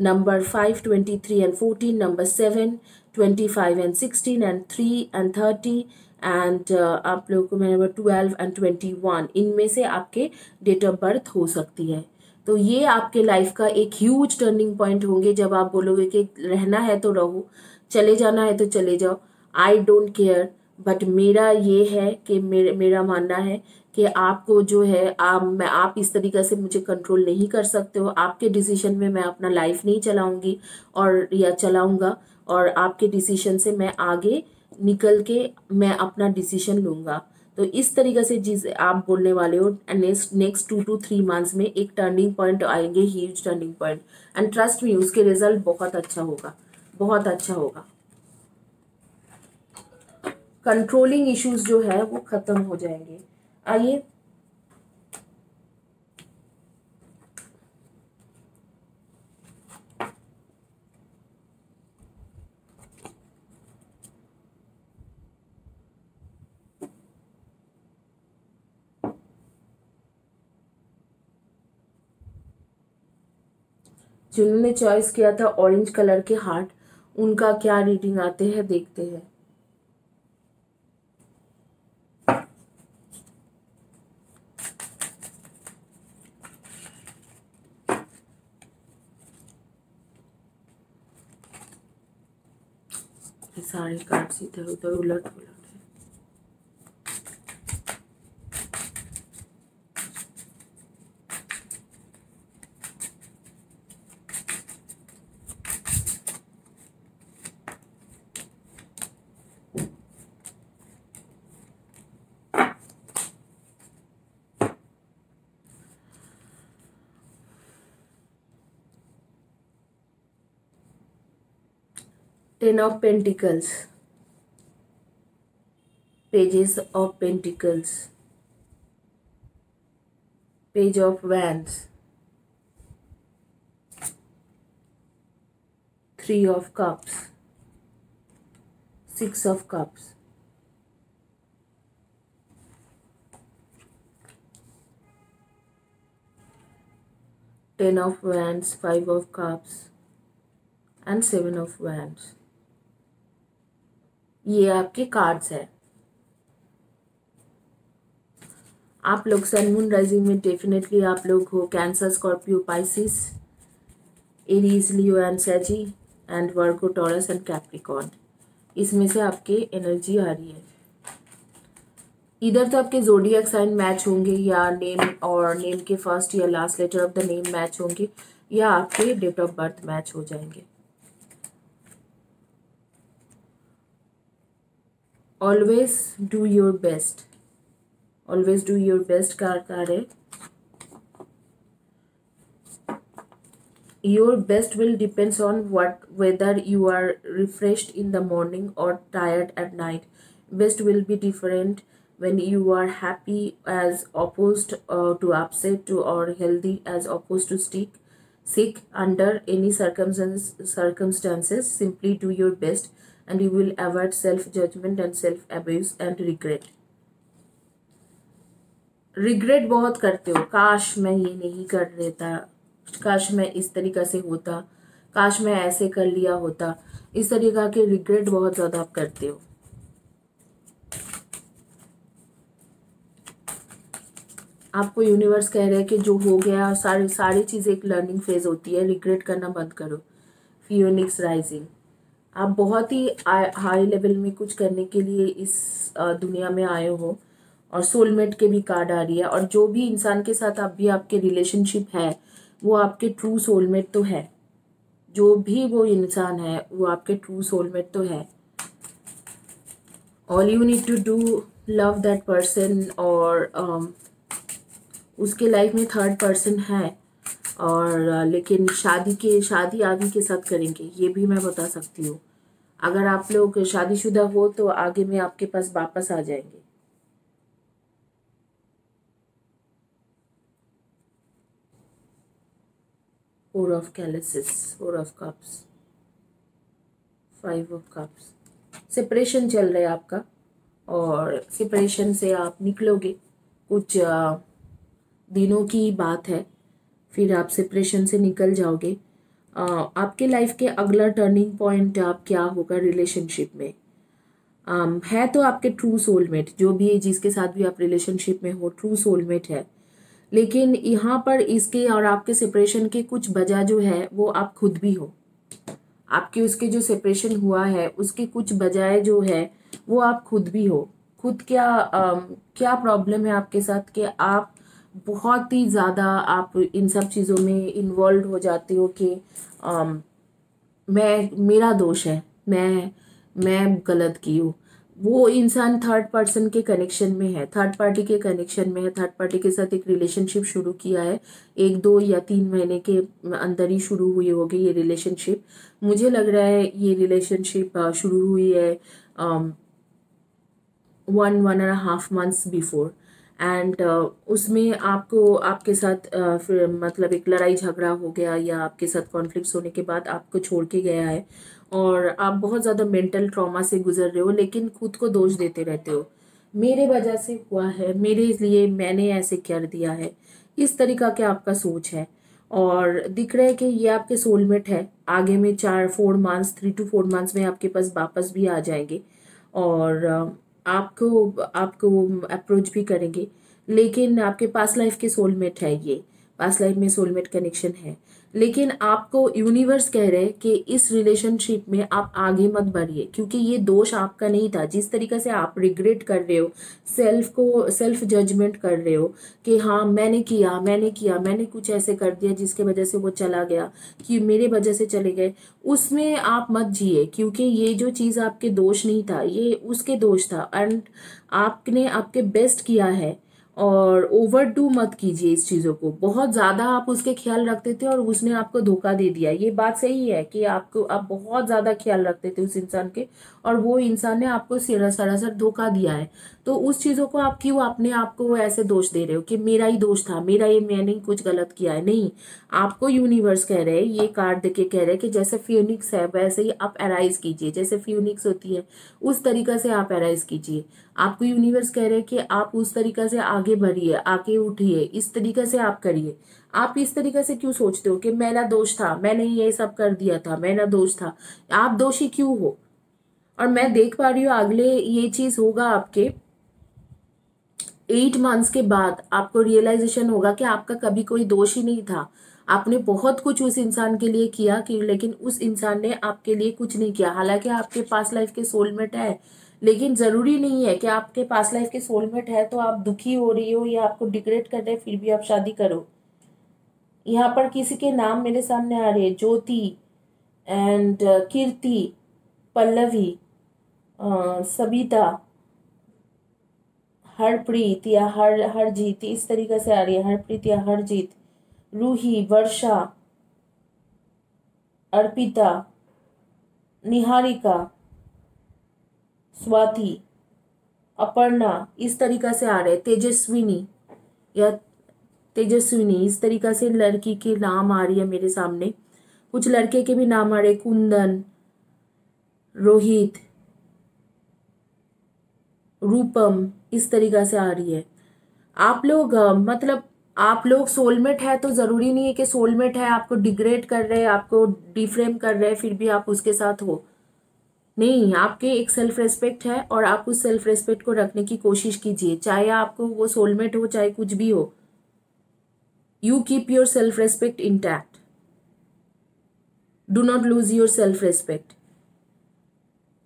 number 5, 23 and 14, number 7, 25 and 16 and 3 and 30 and आप लोगों को नंबर 12 एंड 21, इनमें से आपके डेट ऑफ बर्थ हो सकती है। तो ये आपके लाइफ का एक ह्यूज टर्निंग पॉइंट होंगे, जब आप बोलोगे कि रहना है तो रहो, चले जाना है तो चले जाओ, आई डोंट केयर, बट मेरा ये है कि मेरा मानना है कि आपको जो है आप इस तरीक़े से मुझे कंट्रोल नहीं कर सकते हो। आपके डिसीजन में मैं अपना लाइफ नहीं चलाऊंगी और या चलाऊंगा, और आपके डिसीजन से मैं आगे निकल के मैं अपना डिसीजन लूंगा। तो इस तरीके से जिस आप बोलने वाले हो, नेक्स्ट 2 to 3 मंथ्स में एक टर्निंग पॉइंट आएंगे, huge turning point, and trust me उसके रिजल्ट बहुत अच्छा होगा, बहुत अच्छा होगा। कंट्रोलिंग इश्यूज जो है वो खत्म हो जाएंगे। आइए जिन्होंने चॉइस किया था ऑरेंज कलर के हार्ट, उनका क्या रीडिंग आते हैं देखते हैं। ये सारे कार्ड्स इधर उधर उलट पुलट है। Ten of Pentacles, Pages of Pentacles, Page of Wands, Three of Cups, Six of Cups, Ten of Wands, Five of Cups and Seven of Wands। ये आपके कार्ड्स है। आप लोग सन मून राइजिंग में डेफिनेटली आप लोग हो Cancer, Scorpio, Pisces, Aries, Leo and Sagi and Virgo, Taurus and Capricorn. इसमें से आपके एनर्जी आ रही है। इधर तो आपके जोडियक साइन मैच होंगे, या नेम और नेम के फर्स्ट या last letter of the name match होंगे, या आपके डेट ऑफ बर्थ मैच हो जाएंगे। Always do your best, always do your best का कार्ड है। Your best will depends on whether you are refreshed in the morning or tired at night. Best will be different when you are happy as opposed to upset or healthy as opposed to sick. Under any circumstances, simply do your best and you will avoid self-judgment and self-abuse and regret. Regret बहुत करते हो, काश मैं ये नहीं कर लेता, काश मैं इस तरीक़ा से होता, काश मैं ऐसे कर लिया होता। इस तरीक़ा के रिग्रेट बहुत ज़्यादा आप करते हो। आपको यूनिवर्स कह रहा है कि जो हो गया सारी चीज़ें एक लर्निंग फेज होती है, रिग्रेट करना बंद करो। फियोनिक्स राइजिंग, आप बहुत ही हाई लेवल में कुछ करने के लिए इस दुनिया में आए हो, और सोलमेट के भी कार्ड आ रही है। और जो भी इंसान के साथ अभी आपके रिलेशनशिप है वो आपके ट्रू सोलमेट तो है, जो भी वो इंसान है वो आपके ट्रू सोलमेट तो है। All you need to do love that person, और उसके लाइफ में थर्ड पर्सन है, और लेकिन शादी आगे के साथ करेंगे, ये भी मैं बता सकती हूँ। अगर आप लोग शादीशुदा हो तो आगे में आपके पास वापस आ जाएंगे। Four of chalices, four of cups, five of cups. Separation चल रहा है आपका, और सेपरेशन से आप निकलोगे, कुछ दिनों की बात है, फिर आप सेपरेशन से निकल जाओगे। आपके लाइफ के अगला टर्निंग पॉइंट आप क्या होगा रिलेशनशिप में, है तो आपके ट्रू सोलमेट, जो भी जिसके साथ भी आप रिलेशनशिप में हो ट्रू सोलमेट है। लेकिन यहाँ पर इसके और आपके सेपरेशन के कुछ वजह जो है वो आप खुद भी हो। आपके उसके जो सेपरेशन हुआ है उसके कुछ वजह जो है वो आप खुद भी हो। खुद क्या प्रॉब्लम है आपके साथ कि आप बहुत ही ज़्यादा आप इन सब चीज़ों में इन्वॉल्व हो जाते हो कि मेरा दोष है, मैं गलत की हूँ। वो इंसान थर्ड पर्सन के कनेक्शन में है, थर्ड पार्टी के कनेक्शन में है, थर्ड पार्टी के साथ एक रिलेशनशिप शुरू किया है। 1, 2 या 3 महीने के अंदर ही शुरू हुई होगी ये रिलेशनशिप। मुझे लग रहा है ये रिलेशनशिप शुरू हुई है 1.5 months बिफोर। एंड उसमें आपको आपके साथ फिर मतलब एक लड़ाई झगड़ा हो गया या आपके साथ कॉन्फ्लिक्ट्स होने के बाद आपको छोड़ के गया है और आप बहुत ज़्यादा मेंटल ट्रॉमा से गुजर रहे हो, लेकिन खुद को दोष देते रहते हो। मेरे वजह से हुआ है, मेरे लिए मैंने ऐसे कर दिया है, इस तरीका के आपका सोच है। और दिख रहा है कि ये आपके सोलमेट है। आगे में 4 मंथ्स 3 to 4 मंथ्स में आपके पास वापस भी आ जाएंगे और आपको आपको अप्रोच भी करेंगे। लेकिन आपके पास्ट लाइफ के सोलमेट है, ये पास्ट लाइफ में सोलमेट कनेक्शन है। लेकिन आपको यूनिवर्स कह रहे हैं कि इस रिलेशनशिप में आप आगे मत बढ़िए, क्योंकि ये दोष आपका नहीं था। जिस तरीके से आप रिग्रेट कर रहे हो, सेल्फ जजमेंट कर रहे हो कि हाँ मैंने कुछ ऐसे कर दिया जिसके वजह से वो चला गया, कि मेरे वजह से चले गए, उसमें आप मत जिए। क्योंकि ये जो चीज़ आपके दोष नहीं था, ये उसके दोष था। एंड आपने आपके बेस्ट किया है और ओवरडू मत कीजिए इस चीज़ों को। बहुत ज़्यादा आप उसके ख्याल रखते थे और उसने आपको धोखा दे दिया। ये बात सही है कि आप बहुत ज़्यादा ख्याल रखते थे उस इंसान के और वो इंसान ने आपको सरासर धोखा दिया है। तो उस चीज़ों को आप क्यों अपने आप को ऐसे दोष दे रहे हो कि मेरा ही दोष था, मैंने ही कुछ गलत किया है? नहीं, आपको यूनिवर्स कह रहे हैं, ये कार्ड देके कह रहे हैं कि जैसे फ्यूनिक्स है वैसे ही आप अराइज कीजिए। जैसे फ्यूनिक्स होती है उस तरीका से आप अराइज कीजिए। आपको यूनिवर्स कह रहे हैं कि आप उस तरीका से आगे बढ़िए, आगे उठिए, इस तरीके से आप करिए। आप इस तरीके से क्यों सोचते हो कि मेरा दोष था, मैंने ये सब कर दिया था, मेरा दोष था? आप दोषी क्यों हो? और मैं देख पा रही हूँ अगले ये चीज होगा आपके 8 मंथ्स के बाद आपको रियलाइजेशन होगा कि आपका कभी कोई दोष ही नहीं था। आपने बहुत कुछ उस इंसान के लिए किया कि लेकिन उस इंसान ने आपके लिए कुछ नहीं किया। हालांकि आपके पास्ट लाइफ के सोलमेट है, लेकिन जरूरी नहीं है कि आपके पास्ट लाइफ के सोलमेट है तो आप दुखी हो रही हो या आपको डिग्रेड कर रहे फिर भी आप शादी करो। यहाँ पर किसी के नाम मेरे सामने आ रहे हैं, ज्योति एंड कीर्ति, पल्लवी, सविता, हरप्रीत या हरजीत, इस तरीके से आ रही है। हरप्रीत या हरजीत, रूही, वर्षा, अर्पिता, निहारिका, स्वाति, अपर्णा, इस तरीका से आ रहे। तेजस्विनी या तेजस्विनी, इस तरीका से लड़की के नाम आ रही है मेरे सामने। कुछ लड़के के भी नाम आ रहे, कुंदन, रोहित, रूपम, इस तरीका से आ रही है। आप लोग मतलब आप लोग सोलमेट है तो जरूरी नहीं है कि सोलमेट है आपको डिग्रेड कर रहे हैं, आपको डिफ्रेम कर रहे हैं फिर भी आप उसके साथ हो। नहीं, आपके एक सेल्फ रेस्पेक्ट है और आप उस सेल्फ रेस्पेक्ट को रखने की कोशिश कीजिए, चाहे आपको वो सोलमेट हो चाहे कुछ भी हो। You keep your self respect intact, do not lose your self respect.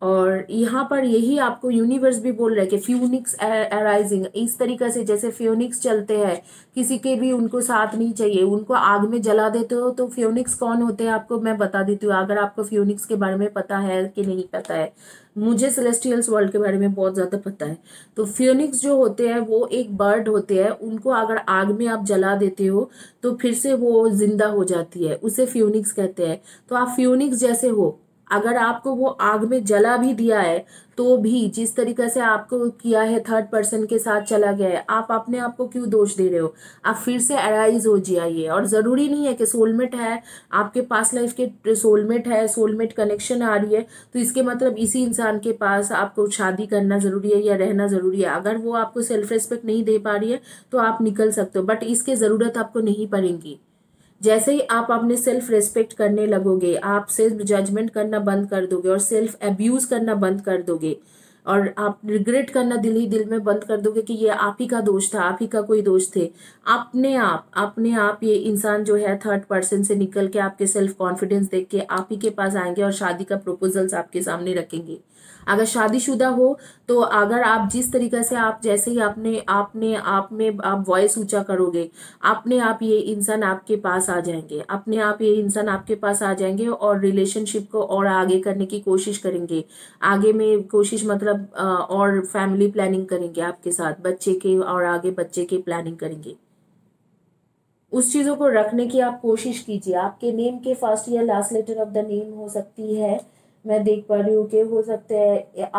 और यहाँ पर यही आपको यूनिवर्स भी बोल रहा है कि फ्यूनिक्स अराइजिंग, इस तरीके से जैसे फ्यूनिक्स चलते हैं, किसी के भी उनको साथ नहीं चाहिए, उनको आग में जला देते हो। तो फ्यूनिक्स कौन होते हैं आपको मैं बता देती हूँ, अगर आपको फ्यूनिक्स के बारे में पता है कि नहीं पता है। मुझे सेलेस्टियल्स वर्ल्ड के बारे में बहुत ज्यादा पता है। तो फ्यूनिक्स जो होते हैं वो एक बर्ड होते हैं, उनको अगर आग में आप जला देते हो तो फिर से वो जिंदा हो जाती है, उसे फ्यूनिक्स कहते हैं। तो आप फ्यूनिक्स जैसे हो। अगर आपको वो आग में जला भी दिया है तो भी जिस तरीके से आपको किया है, थर्ड पर्सन के साथ चला गया है, आप अपने आप को क्यों दोष दे रहे हो? आप फिर से अराइज हो जाइए। और जरूरी नहीं है कि सोलमेट है, आपके पास लाइफ के सोलमेट है, सोलमेट कनेक्शन आ रही है तो इसके मतलब इसी इंसान के पास आपको शादी करना जरूरी है या रहना जरूरी है। अगर वो आपको सेल्फ रेस्पेक्ट नहीं दे पा रही है तो आप निकल सकते हो, बट इसके जरूरत आपको नहीं पड़ेगी। जैसे ही आप अपने सेल्फ रेस्पेक्ट करने लगोगे, आप सेल्फ जजमेंट करना बंद कर दोगे और सेल्फ अब्यूज करना बंद कर दोगे और आप रिग्रेट करना दिल ही दिल में बंद कर दोगे कि ये आप ही का दोष था, आप ही का कोई दोष थे। अपने आप ये इंसान जो है थर्ड पर्सन से निकल के आपके सेल्फ कॉन्फिडेंस देख के आप ही के पास आएंगे और शादी का प्रपोजल्स आपके सामने रखेंगे। अगर शादीशुदा हो तो अगर आप जिस तरीके से आप जैसे ही आपने आपने आप में आप वॉइस ऊंचा करोगे, अपने आप ये इंसान आपके पास आ जाएंगे, अपने आप ये इंसान आपके पास आ जाएंगे और रिलेशनशिप को और आगे करने की कोशिश करेंगे। आगे में कोशिश मतलब और फैमिली प्लानिंग करेंगे आपके साथ, बच्चे के और आगे बच्चे की प्लानिंग करेंगे। उस चीजों को रखने की आप कोशिश कीजिए। आपके नेम के फर्स्ट या last letter of the name हो सकती है, मैं देख पा रही हूँ कि हो सकते हैं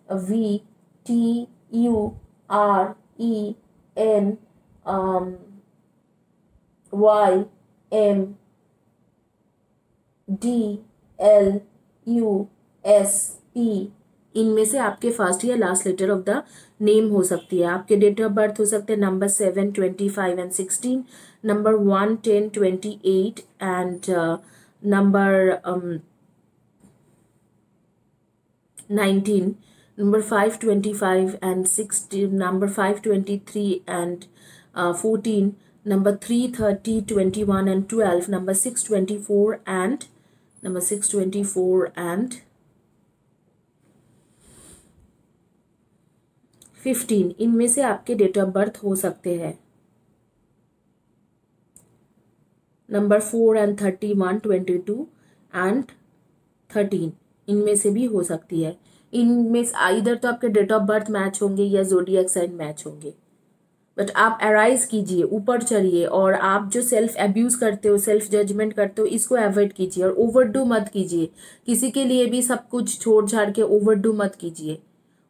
IVTURENYMDLUSP, इनमें से आपके फर्स्ट या last letter of the name हो सकती है। आपके डेट ऑफ बर्थ हो सकते हैं number 7, 25 and 16, number 1, 10, 28 and number 19, number 5, 25 and 16, number 5, 23 and 14, number 3, 30, 21 and 12, number 6, 24 and 15, इनमें से आपके डेट ऑफ बर्थ हो सकते हैं। नंबर 4 and 31, 22 and 13, इनमें से भी हो सकती है। इनमें इधर तो आपके डेट ऑफ बर्थ मैच होंगे या जोडियक साइन मैच होंगे, बट आप अराइज कीजिए, ऊपर चढ़िए, और आप जो सेल्फ अब्यूज करते हो, सेल्फ जजमेंट करते हो, इसको अवॉइड कीजिए और ओवरडू मत कीजिए। किसी के लिए भी सब कुछ छोड़ छाड़ के ओवरडू मत कीजिए।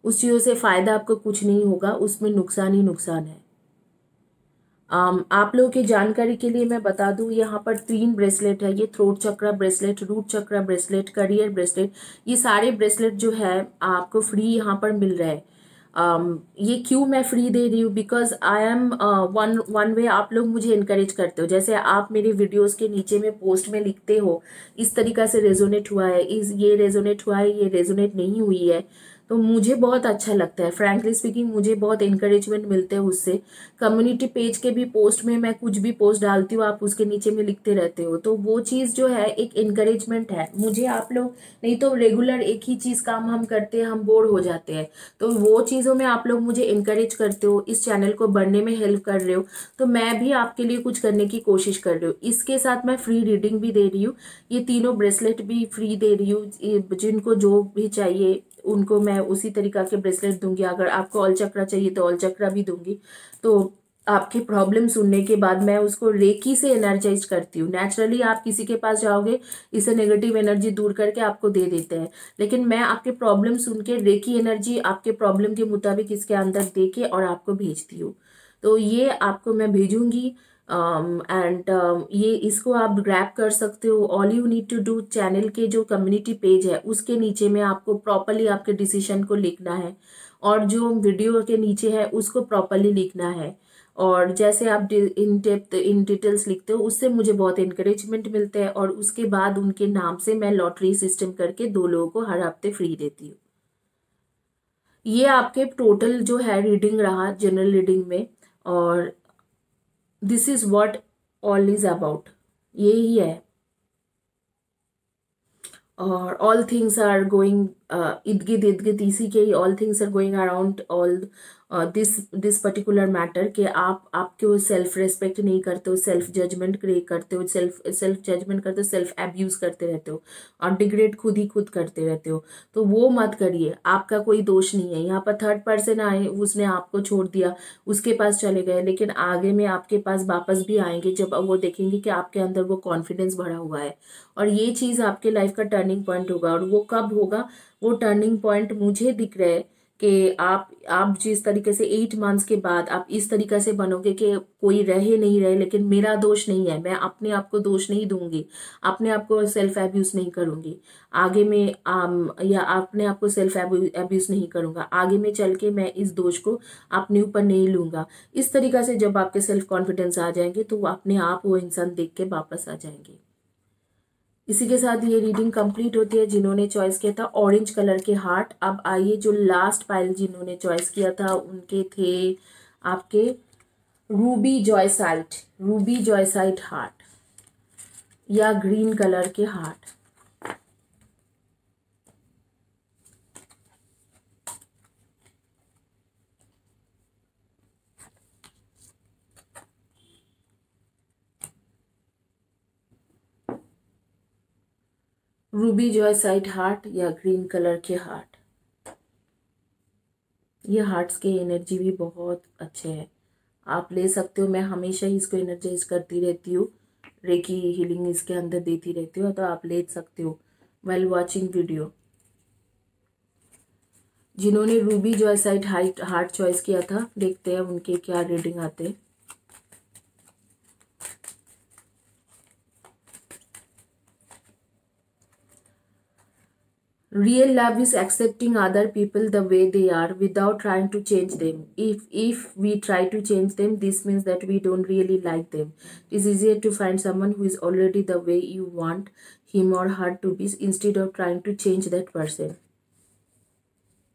उस चीज़ों से फायदा आपको कुछ नहीं होगा, उसमें नुकसान ही नुकसान है। आप लोगों की जानकारी के लिए मैं बता दूं, यहाँ पर 3 ब्रेसलेट है। ये throat chakra bracelet, root chakra bracelet, career bracelet, ये सारे ब्रेसलेट जो है आपको फ्री यहाँ पर मिल रहे हैं। ये क्यों मैं फ्री दे रही हूँ, because I am one way आप लोग मुझे इनकरेज करते हो। जैसे आप मेरे वीडियोस के नीचे में पोस्ट में लिखते हो, इस तरीका से रेजोनेट हुआ है, ये रेजोनेट हुआ है, ये रेजोनेट नहीं हुई है, तो मुझे बहुत अच्छा लगता है। फ्रैंकली स्पीकिंग मुझे बहुत इंकरेजमेंट मिलते हैं उससे। कम्युनिटी पेज के भी पोस्ट में मैं कुछ भी पोस्ट डालती हूँ, आप उसके नीचे में लिखते रहते हो, तो वो चीज़ जो है एक इंकरेजमेंट है मुझे। आप लोग नहीं तो रेगुलर एक ही चीज़ काम हम करते हैं, हम बोर हो जाते हैं, तो वो चीज़ों में आप लोग मुझे इंकरेज करते हो, इस चैनल को बढ़ने में हेल्प कर रहे हो, तो मैं भी आपके लिए कुछ करने की कोशिश कर रही हूँ। इसके साथ मैं फ्री रीडिंग भी दे रही हूँ, ये तीनों ब्रेसलेट भी फ्री दे रही हूँ। जिनको जो भी चाहिए उनको मैं उसी तरीका के ब्रेसलेट दूंगी। अगर आपको ऑल चक्रा चाहिए तो ऑल चक्रा भी दूंगी। तो आपकी प्रॉब्लम सुनने के बाद मैं उसको रेकी से एनर्जाइज करती हूँ। नेचुरली आप किसी के पास जाओगे, इसे नेगेटिव एनर्जी दूर करके आपको दे देते हैं, लेकिन मैं आपके प्रॉब्लम सुन के रेकी एनर्जी आपके प्रॉब्लम के मुताबिक इसके अंदर दे के और आपको भेजती हूँ। तो ये आपको मैं भेजूंगी एंड ये इसको आप ग्रैब कर सकते हो। All you need to do, channel के जो कम्युनिटी पेज है उसके नीचे में आपको प्रॉपरली आपके डिसीजन को लिखना है, और जो वीडियो के नीचे है उसको प्रॉपरली लिखना है। और जैसे आप इन डेप्थ इन डिटेल्स लिखते हो, उससे मुझे बहुत इंकरेजमेंट मिलते हैं, और उसके बाद उनके नाम से मैं लॉटरी सिस्टम करके 2 लोगों को हर हफ्ते फ्री देती हूँ। ये आपके टोटल जो है रीडिंग रहा जनरल रीडिंग में, और this is what all is about, यही है। और ऑल थिंग्स आर गोइंग इर्द गिर्द इसी के, all things are going around all this particular matter के आपको सेल्फ रेस्पेक्ट नहीं करते हो, सेल्फ जजमेंट क्रिएट करते हो, सेल्फ जजमेंट करते हो, सेल्फ एब्यूज करते रहते हो, और डिग्रेड खुद ही खुद करते रहते हो। तो वो मत करिए, आपका कोई दोष नहीं है। यहाँ पर 3rd पर्सन आए, उसने आपको छोड़ दिया, उसके पास चले गए, लेकिन आगे में आपके पास वापस भी आएंगे जब वो देखेंगे कि आपके अंदर वो कॉन्फिडेंस बढ़ा हुआ है, और ये चीज़ आपके लाइफ का टर्निंग पॉइंट होगा। और वो कब होगा, वो टर्निंग पॉइंट मुझे दिख रहा है कि आप जिस तरीके से 8 मंथ्स के बाद आप इस तरीके से बनोगे कि कोई रहे नहीं रहे, लेकिन मेरा दोष नहीं है, मैं अपने आप को दोष नहीं दूंगी, अपने आप को सेल्फ एब्यूज नहीं करूंगी आगे में, या अपने आप को सेल्फ एब्यूज नहीं करूंगा आगे में चल के, मैं इस दोष को अपने ऊपर नहीं लूंगा। इस तरीका से जब आपके सेल्फ कॉन्फिडेंस आ जाएंगे तो अपने आप वो इंसान देख के वापस आ जाएंगे। इसी के साथ ये रीडिंग कंप्लीट होती है। जिन्होंने चॉइस किया था ऑरेंज कलर के हार्ट, अब आइए जो लास्ट पाइल जिन्होंने चॉइस किया था उनके थे आपके रूबी जॉयसाइट हार्ट या ग्रीन कलर के हार्ट। रूबी जॉयसाइड हार्ट या ग्रीन कलर के हार्ट, ये हार्ट्स के एनर्जी भी बहुत अच्छे हैं, आप ले सकते हो। मैं हमेशा ही इसको एनर्जाइज करती रहती हूँ, रेकी हीलिंग इसके अंदर देती रहती हूँ, तो आप ले सकते हो व्हाइल वॉचिंग वीडियो। जिन्होंने रूबी जॉयसाइड हार्ट चॉइस किया था, देखते हैं उनके क्या रीडिंग आते हैं। Real love is accepting other people the way they are without trying to change them. If we try to change them, this means that we don't really like them. It is easier to find someone who is already the way you want him or her to be instead of trying to change that person.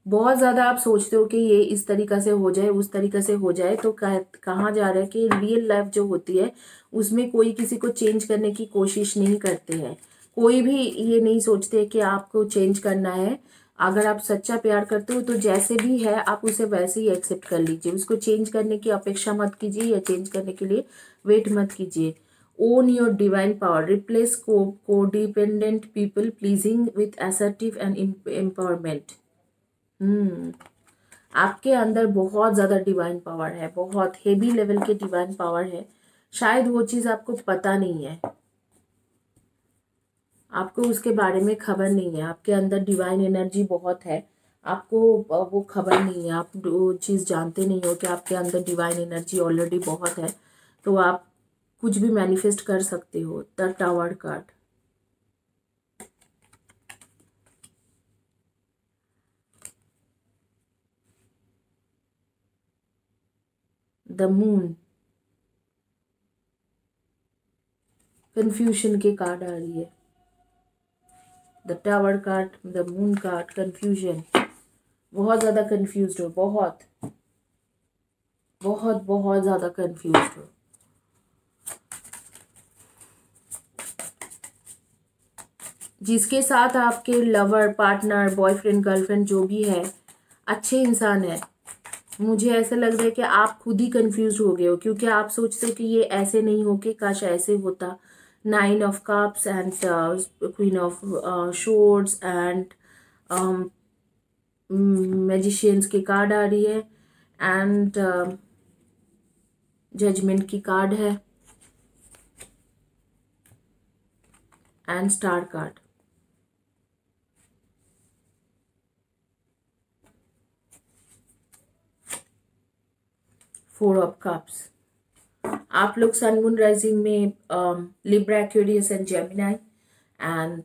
बहुत ज़्यादा आप सोचते हो कि ये इस तरीक़ा से हो जाए, उस तरीक़े से हो जाए, तो कहाँ जा रहा है कि रियल लाइफ जो होती है उसमें कोई किसी को चेंज करने की कोशिश नहीं करते हैं। कोई भी ये नहीं सोचते कि आपको चेंज करना है। अगर आप सच्चा प्यार करते हो तो जैसे भी है आप उसे वैसे ही एक्सेप्ट कर लीजिए, उसको चेंज करने की अपेक्षा मत कीजिए या चेंज करने के लिए वेट मत कीजिए। Own your divine power, replace codependent people pleasing with assertive and empowerment. आपके अंदर बहुत ज़्यादा डिवाइन पावर है, बहुत हेवी लेवल के डिवाइन पावर है। शायद वो चीज़ आपको पता नहीं है, आपको उसके बारे में खबर नहीं है। आपके अंदर डिवाइन एनर्जी बहुत है, आपको वो खबर नहीं है, आप वो चीज़ जानते नहीं हो कि आपके अंदर डिवाइन एनर्जी ऑलरेडी बहुत है, तो आप कुछ भी मैनिफेस्ट कर सकते हो। The tower card, the moon, confusion के कार्ड आ रही है। The tower card, the moon card, confusion, बहुत ज़्यादा कंफ्यूज हो, बहुत बहुत बहुत ज़्यादा कंफ्यूज हो। जिसके साथ आपके लवर, पार्टनर, बॉयफ्रेंड, गर्लफ्रेंड जो भी है, अच्छे इंसान है। मुझे ऐसा लग रहा है कि आप खुद ही कंफ्यूज हो गए हो, क्योंकि आप सोचते हो कि ये ऐसे नहीं हो के काश ऐसे होता। 9 of cups and queen of swords and magicians की कार्ड आ रही है एंड जजमेंट की कार्ड है and star card. Four of cups, आप लोग सन मून राइजिंग में Libra, Aquarius and Gemini, and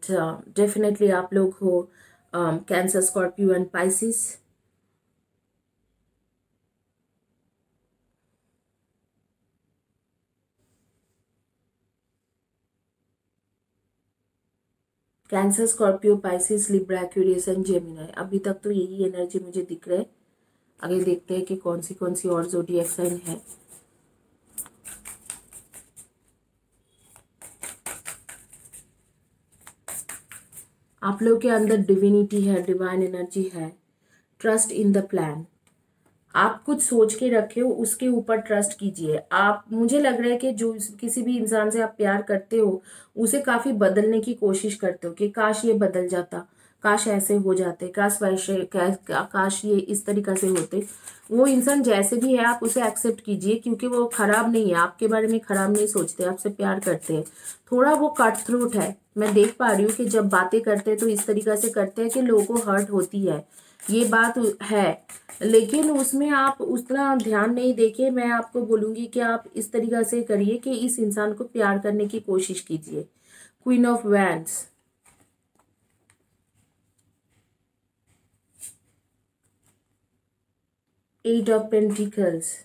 definitely आप लोग हो Cancer, Scorpio and Pisces. Cancer, Scorpio, Pisces, Libra, Aquarius and Gemini. अभी तक तो यही एनर्जी मुझे दिख रहा है। आगे देखते हैं कि कौन सी और ज़ोडिएक साइन है। आप लोग के अंदर डिविनिटी है, डिवाइन एनर्जी है। ट्रस्ट इन द प्लान, आप कुछ सोच के रखे हो उसके ऊपर ट्रस्ट कीजिए। आप, मुझे लग रहा है कि जो किसी भी इंसान से आप प्यार करते हो उसे काफ़ी बदलने की कोशिश करते हो कि काश ये बदल जाता, काश ऐसे हो जाते, काश वैसे, काश ये इस तरीक़ा से होते। वो इंसान जैसे भी है आप उसे एक्सेप्ट कीजिए, क्योंकि वो ख़राब नहीं है, आपके बारे में ख़राब नहीं सोचते, आपसे प्यार करते हैं। थोड़ा वो कट थ्रोट है, मैं देख पा रही हूँ कि जब बातें करते हैं तो इस तरीक़ा से करते हैं कि लोगों को हर्ट होती है, ये बात है। लेकिन उसमें आप उतना ध्यान नहीं देके, मैं आपको बोलूँगी कि आप इस तरीक़ा से करिए कि इस इंसान को प्यार करने की कोशिश कीजिए। Queen of wands, eight of pentacles,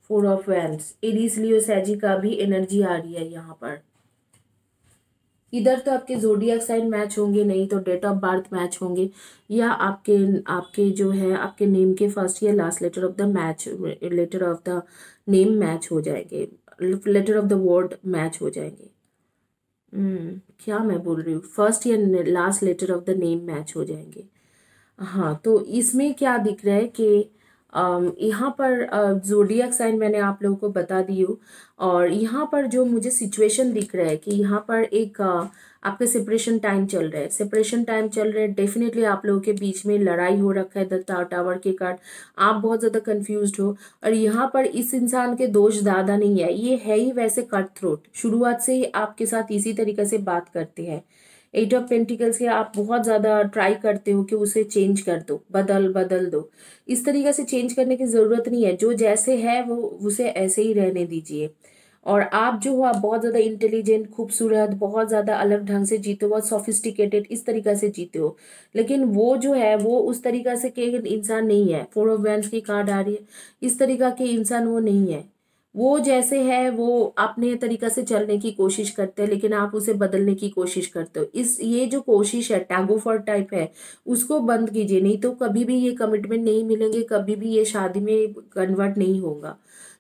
four of wands. Aries, Leo, Sagi का भी एनर्जी आ रही है यहाँ पर। इधर तो आपके ज़ोडिएक साइन मैच होंगे, नहीं तो डेट ऑफ बर्थ मैच होंगे, या आपके आपके जो है आपके नेम के फर्स्ट या last letter of the match, letter of the name match हो जाएंगे, letter of the word match हो जाएंगे। क्या मैं बोल रही हूँ, फर्स्ट या last letter of the name match हो जाएंगे। हाँ, तो इसमें क्या दिख रहा है कि यहाँ पर ज़ोडिएक साइन मैंने आप लोगों को बता दी हूँ। और यहाँ पर जो मुझे सिचुएशन दिख रहा है कि यहाँ पर एक आपके सेपरेशन टाइम चल रहा है, सेपरेशन टाइम चल रहा है। डेफिनेटली आप लोगों के बीच में लड़ाई हो रखा है द टावर के कारण, आप बहुत ज़्यादा कंफ्यूज्ड हो। और यहाँ पर इस इंसान के दोष ज़्यादा नहीं है, ये है ही वैसे कट थ्रोट, शुरुआत से ही आपके साथ इसी तरीके से बात करते हैं। एट ऑफ पेंटिकल्स के आप बहुत ज़्यादा ट्राई करते हो कि उसे चेंज कर दो, बदल दो। इस तरीके से चेंज करने की ज़रूरत नहीं है, जो जैसे है वो उसे ऐसे ही रहने दीजिए। और आप जो हो, आप बहुत ज़्यादा इंटेलिजेंट, खूबसूरत, बहुत ज़्यादा अलग ढंग से जीते हो, बहुत सोफिस्टिकेटेड इस तरीका से जीते हो। लेकिन वो जो है वो उस तरीका से के इंसान नहीं है। 4 ऑफ वैंड्स की कार्ड आ रही है, इस तरीका के इंसान वो नहीं है। वो जैसे है वो अपने तरीका से चलने की कोशिश करते हैं, लेकिन आप उसे बदलने की कोशिश करते हो। इस ये जो कोशिश है, टैग ऑफ वॉर टाइप है, उसको बंद कीजिए, नहीं तो कभी भी ये कमिटमेंट नहीं मिलेंगे, कभी भी ये शादी में कन्वर्ट नहीं होगा।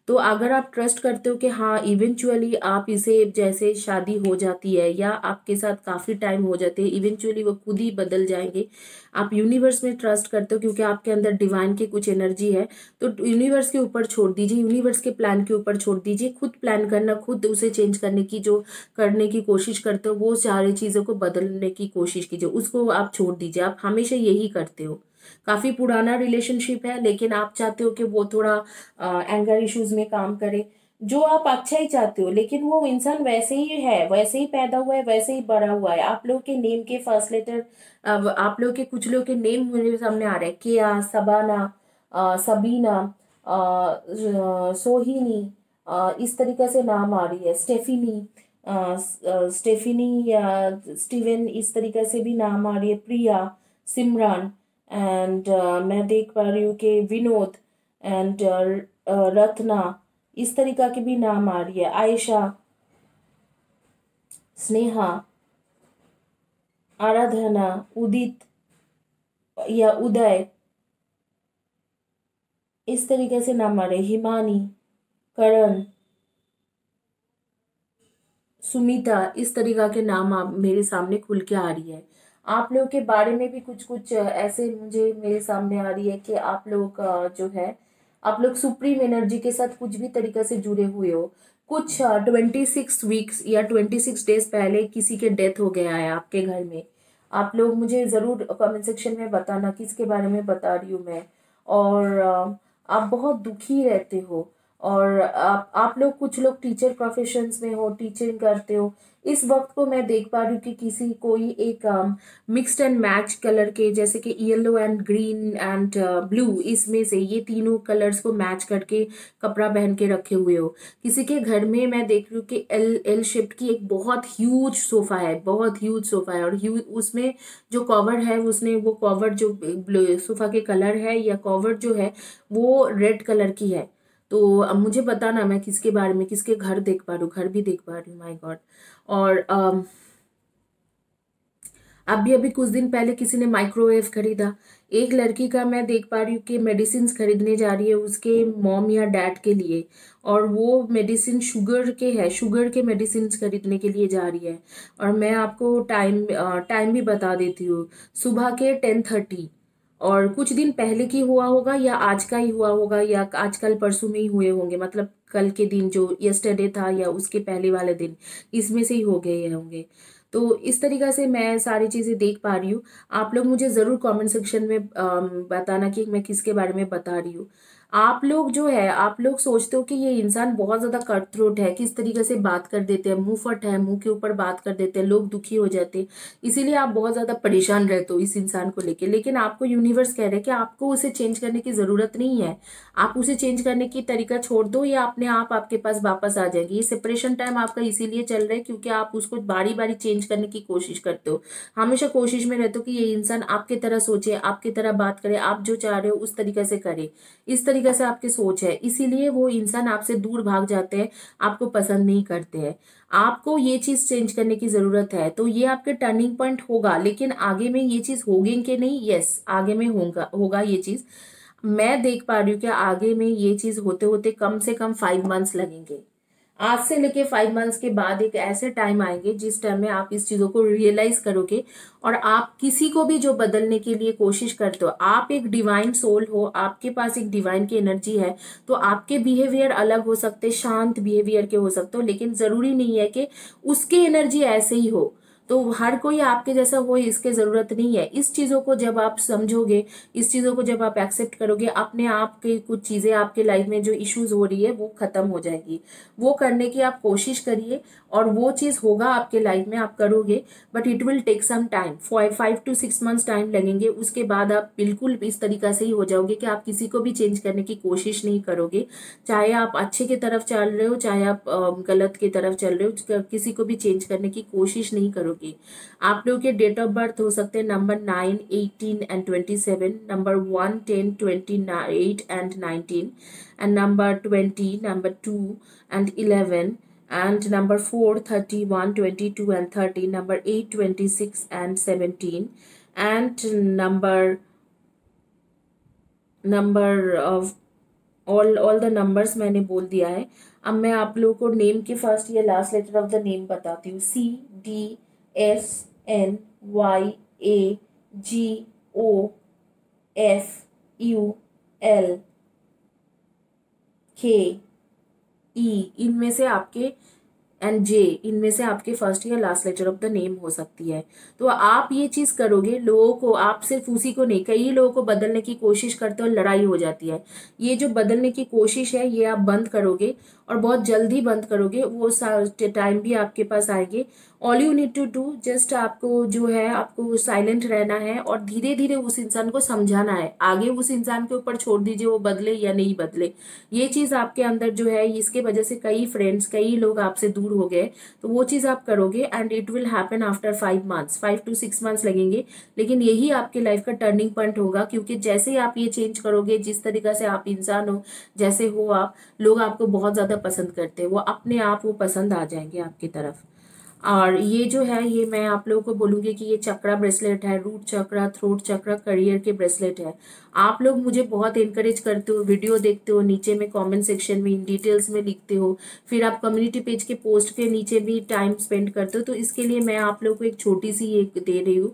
तो अगर आप ट्रस्ट करते हो कि हाँ इवेंचुअली आप इसे, जैसे शादी हो जाती है या आपके साथ काफ़ी टाइम हो जाते हैं, इवेंचुअली वो खुद ही बदल जाएंगे। आप यूनिवर्स में ट्रस्ट करते हो क्योंकि आपके अंदर डिवाइन की कुछ एनर्जी है। तो यूनिवर्स के ऊपर छोड़ दीजिए, यूनिवर्स के प्लान के ऊपर छोड़ दीजिए। खुद प्लान करना, खुद उसे चेंज करने की जो करने की कोशिश करते हो, वो सारी चीज़ों को बदलने की कोशिश कीजिए, उसको आप छोड़ दीजिए। आप हमेशा यही करते हो। काफ़ी पुराना रिलेशनशिप है, लेकिन आप चाहते हो कि वो थोड़ा एंगर इश्यूज में काम करे, जो आप अच्छा ही चाहते हो। लेकिन वो इंसान वैसे ही है, वैसे ही पैदा हुआ है, वैसे ही बड़ा हुआ है। आप लोग के नेम के फर्स्ट लेटर, आप लोग के कुछ लोग के नेम मेरे सामने आ रहे हैं, किया, सबीना, सोहिनी, इस तरीके से नाम आ रही है, स्टेफिनी, स्टेफिनी या स्टीवन, इस तरीके से भी नाम आ रही है, प्रिया, सिमरन, एंड मैं देख पा रही हूँ कि विनोद एंड रत्ना, इस तरीका की भी नाम आ रही है, आयशा, स्नेहा, आराधना, उदित या उदय, इस तरीके से नाम आ रहे, हिमानी, करण, सुमिता, इस तरीका के नाम आप मेरे सामने खुल के आ रही है। आप लोगों के बारे में भी कुछ कुछ ऐसे मुझे मेरे सामने आ रही है कि आप लोग जो है, आप लोग सुप्रीम एनर्जी के साथ कुछ भी तरीके से जुड़े हुए हो। कुछ 26 वीक्स या 26 डेज पहले किसी के डेथ हो गया है आपके घर में। आप लोग मुझे ज़रूर कमेंट सेक्शन में बताना किसके बारे में बता रही हूँ मैं। और आप बहुत दुखी रहते हो। और आप लोग, कुछ लोग टीचर प्रोफेशंस में हो, टीचिंग करते हो। इस वक्त को मैं देख पा रही हूँ कि किसी कोई एक मिक्स्ड एंड मैच कलर के, जैसे कि yellow and green and blue, इसमें से ये तीनों कलर्स को मैच करके कपड़ा पहन के रखे हुए हो। किसी के घर में मैं देख रही हूँ कि एल एल शेप की एक बहुत ह्यूज सोफा है, बहुत ह्यूज सोफा है। और ह्यूज उसमें जो कवर है, उसने वो कवर जो सोफा के कलर है या कवर जो है वो रेड कलर की है। तो अब मुझे बताना मैं किसके बारे में, किसके घर देख पा रही हूँ, घर भी देख पा रही हूँ, माय गॉड। और अभी अभी कुछ दिन पहले किसी ने माइक्रोवेव खरीदा। एक लड़की का मैं देख पा रही हूँ कि मेडिसिन खरीदने जा रही है उसके मॉम या डैड के लिए। और वो मेडिसिन शुगर के है, शुगर के मेडिसिन खरीदने के लिए जा रही है। और मैं आपको टाइम भी बता देती हूँ, सुबह के 10:30। और कुछ दिन पहले की हुआ होगा या आज का ही हुआ होगा या आजकल परसों में ही हुए होंगे, मतलब कल के दिन जो यस्टरडे था या उसके पहले वाले दिन, इसमें से ही हो गए होंगे। तो इस तरीका से मैं सारी चीज़ें देख पा रही हूँ। आप लोग मुझे ज़रूर कमेंट सेक्शन में बताना कि मैं किसके बारे में बता रही हूँ। आप लोग जो है, आप लोग सोचते हो कि ये इंसान बहुत ज़्यादा कट थ्रोट है, किस तरीके से बात कर देते हैं, मुंह फट है, मुंह के ऊपर बात कर देते हैं, लोग दुखी हो जाते हैं। इसीलिए आप बहुत ज़्यादा परेशान रहते हो इस इंसान को लेके। लेकिन आपको यूनिवर्स कह रहे हैं कि आपको उसे चेंज करने की ज़रूरत नहीं है। आप उसे चेंज करने की तरीका छोड़ दो, या अपने आप आपके पास वापस आ जाएगी। ये सेपरेशन टाइम आपका इसीलिए चल रहा है क्योंकि आप उसको बारी बारी चेंज करने की कोशिश करते हो। हमेशा कोशिश में रहते हो कि ये इंसान आपके तरह सोचे, आपकी तरह बात करे, आप जो चाह रहे हो उस तरीके से करे। इस तरीके से आपकी सोच है, इसीलिए वो इंसान आपसे दूर भाग जाते हैं, आपको पसंद नहीं करते हैं। आपको ये चीज चेंज करने की जरूरत है। तो ये आपके टर्निंग पॉइंट होगा, लेकिन आगे में ये चीज होगी कि नहीं? यस, आगे में होगा ये चीज। मैं देख पा रही हूँ कि आगे में ये चीज होते होते कम से कम 5 मंथ्स लगेंगे। आज से लेके 5 मंथ्स के बाद एक ऐसे टाइम आएंगे जिस टाइम में आप इस चीजों को रियलाइज करोगे, और आप किसी को भी जो बदलने के लिए कोशिश करते हो, आप एक डिवाइन सोल हो, आपके पास एक डिवाइन की एनर्जी है, तो आपके बिहेवियर अलग हो सकते, शांत बिहेवियर के हो सकते हो, लेकिन जरूरी नहीं है कि उसके एनर्जी ऐसे ही हो। तो हर कोई आपके जैसा हो इसके जरूरत नहीं है। इस चीजों को जब आप समझोगे, इस चीजों को जब आप एक्सेप्ट करोगे, अपने आप के कुछ चीजें आपके लाइफ में जो इश्यूज हो रही है वो खत्म हो जाएगी। वो करने की आप कोशिश करिए और वो चीज होगा आपके लाइफ में, आप करोगे, but it will take some time, 5 to 6 months time लगेंगे। उसके बाद आप बिल्कुल इस तरीका से ही हो जाओगे कि आप किसी को भी चेंज करने की कोशिश नहीं करोगे, चाहे आप अच्छे की तरफ चल रहे हो चाहे आप गलत की तरफ चल रहे हो, किसी को भी चेंज करने की कोशिश नहीं करोगे। आप लोगों के डेट ऑफ बर्थ हो सकते हैं number 9, 18 and 27, number 1, 10, 28 and 19, and number 20, number 2 and 11, and number 4, 31, 22 and 30, number 8, 26 and 17, and number of all the numbers मैंने बोल दिया है। अब मैं आप लोगों को नेम के फर्स्ट या last letter of the name बताती हूँ। CDSNYAGOFULKE, इनमें से आपके एंड जे, इनमें से आपके फर्स्ट या last letter of the name हो सकती है। तो आप ये चीज करोगे, लोगों को, आप सिर्फ उसी को नहीं, कई लोगों को बदलने की कोशिश करते हो, लड़ाई हो जाती है। ये जो बदलने की कोशिश है ये आप बंद करोगे और बहुत जल्दी बंद करोगे, वो टाइम भी आपके पास आएंगे। All you need to do, just आपको जो है आपको साइलेंट रहना है और धीरे धीरे उस इंसान को समझाना है। आगे उस इंसान के ऊपर छोड़ दीजिए वो बदले या नहीं बदले। ये चीज आपके अंदर जो है, इसके वजह से कई फ्रेंड्स, कई लोग आपसे दूर हो गए, तो वो चीज आप करोगे and it will happen after 5 months, 5 to 6 months लगेंगे, लेकिन यही आपके लाइफ का टर्निंग पॉइंट होगा। क्योंकि जैसे ही आप ये चेंज करोगे, जिस तरीका से आप इंसान हो, जैसे हो आप, लोग आपको बहुत ज्यादा पसंद करते हैं, वो अपने आप वो पसंद आ जाएंगे आपकी तरफ। और ये जो है, ये मैं आप लोगों को बोलूंगी कि ये चक्रा ब्रेसलेट है, रूट चक्रा, थ्रोट चक्रा, करियर के ब्रेसलेट है। आप लोग मुझे बहुत एनकरेज करते हो, वीडियो देखते हो, नीचे में कमेंट सेक्शन में इन डिटेल्स में लिखते हो, फिर आप कम्युनिटी पेज के पोस्ट के नीचे भी टाइम स्पेंड करते हो। तो इसके लिए मैं आप लोगों को एक छोटी सी एक दे रही हूँ।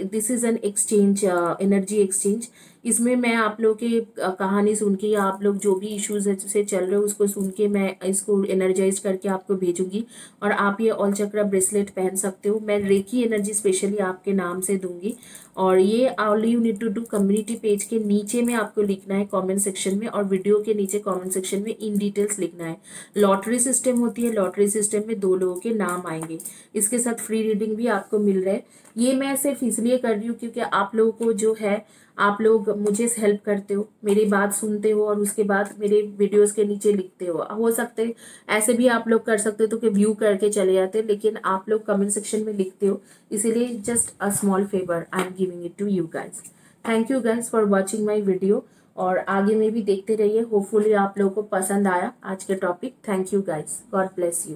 This is an exchange, energy exchange. इसमें मैं आप लोग की कहानी सुन के, या आप लोग जो भी इश्यूज से चल रहे हो उसको सुन के, मैं इसको एनर्जाइज करके आपको भेजूंगी और आप ये ऑल चक्रा ब्रेसलेट पहन सकते हो। मैं रेकी एनर्जी स्पेशली आपके नाम से दूंगी। और ये all you need to do, community page के नीचे में आपको लिखना है कमेंट सेक्शन में, और वीडियो के नीचे कमेंट सेक्शन में इन डिटेल्स लिखना है। लॉटरी सिस्टम होती है, लॉटरी सिस्टम में 2 लोगों के नाम आएंगे। इसके साथ फ्री रीडिंग भी आपको मिल रहा है। ये मैं सिर्फ इसलिए कर रही हूँ क्योंकि आप लोगों को जो है, आप लोग मुझे हेल्प करते हो, मेरी बात सुनते हो और उसके बाद मेरे वीडियोस के नीचे लिखते हो सकते ऐसे भी आप लोग कर सकते हो तो कि व्यू करके चले जाते, लेकिन आप लोग कमेंट सेक्शन में लिखते हो, इसीलिए just a small favour I am giving it to you guys. Thank you guys for watching my video, और आगे में भी देखते रहिए। होपफुली आप लोगों को पसंद आया आज के topic. Thank you guys, God bless you.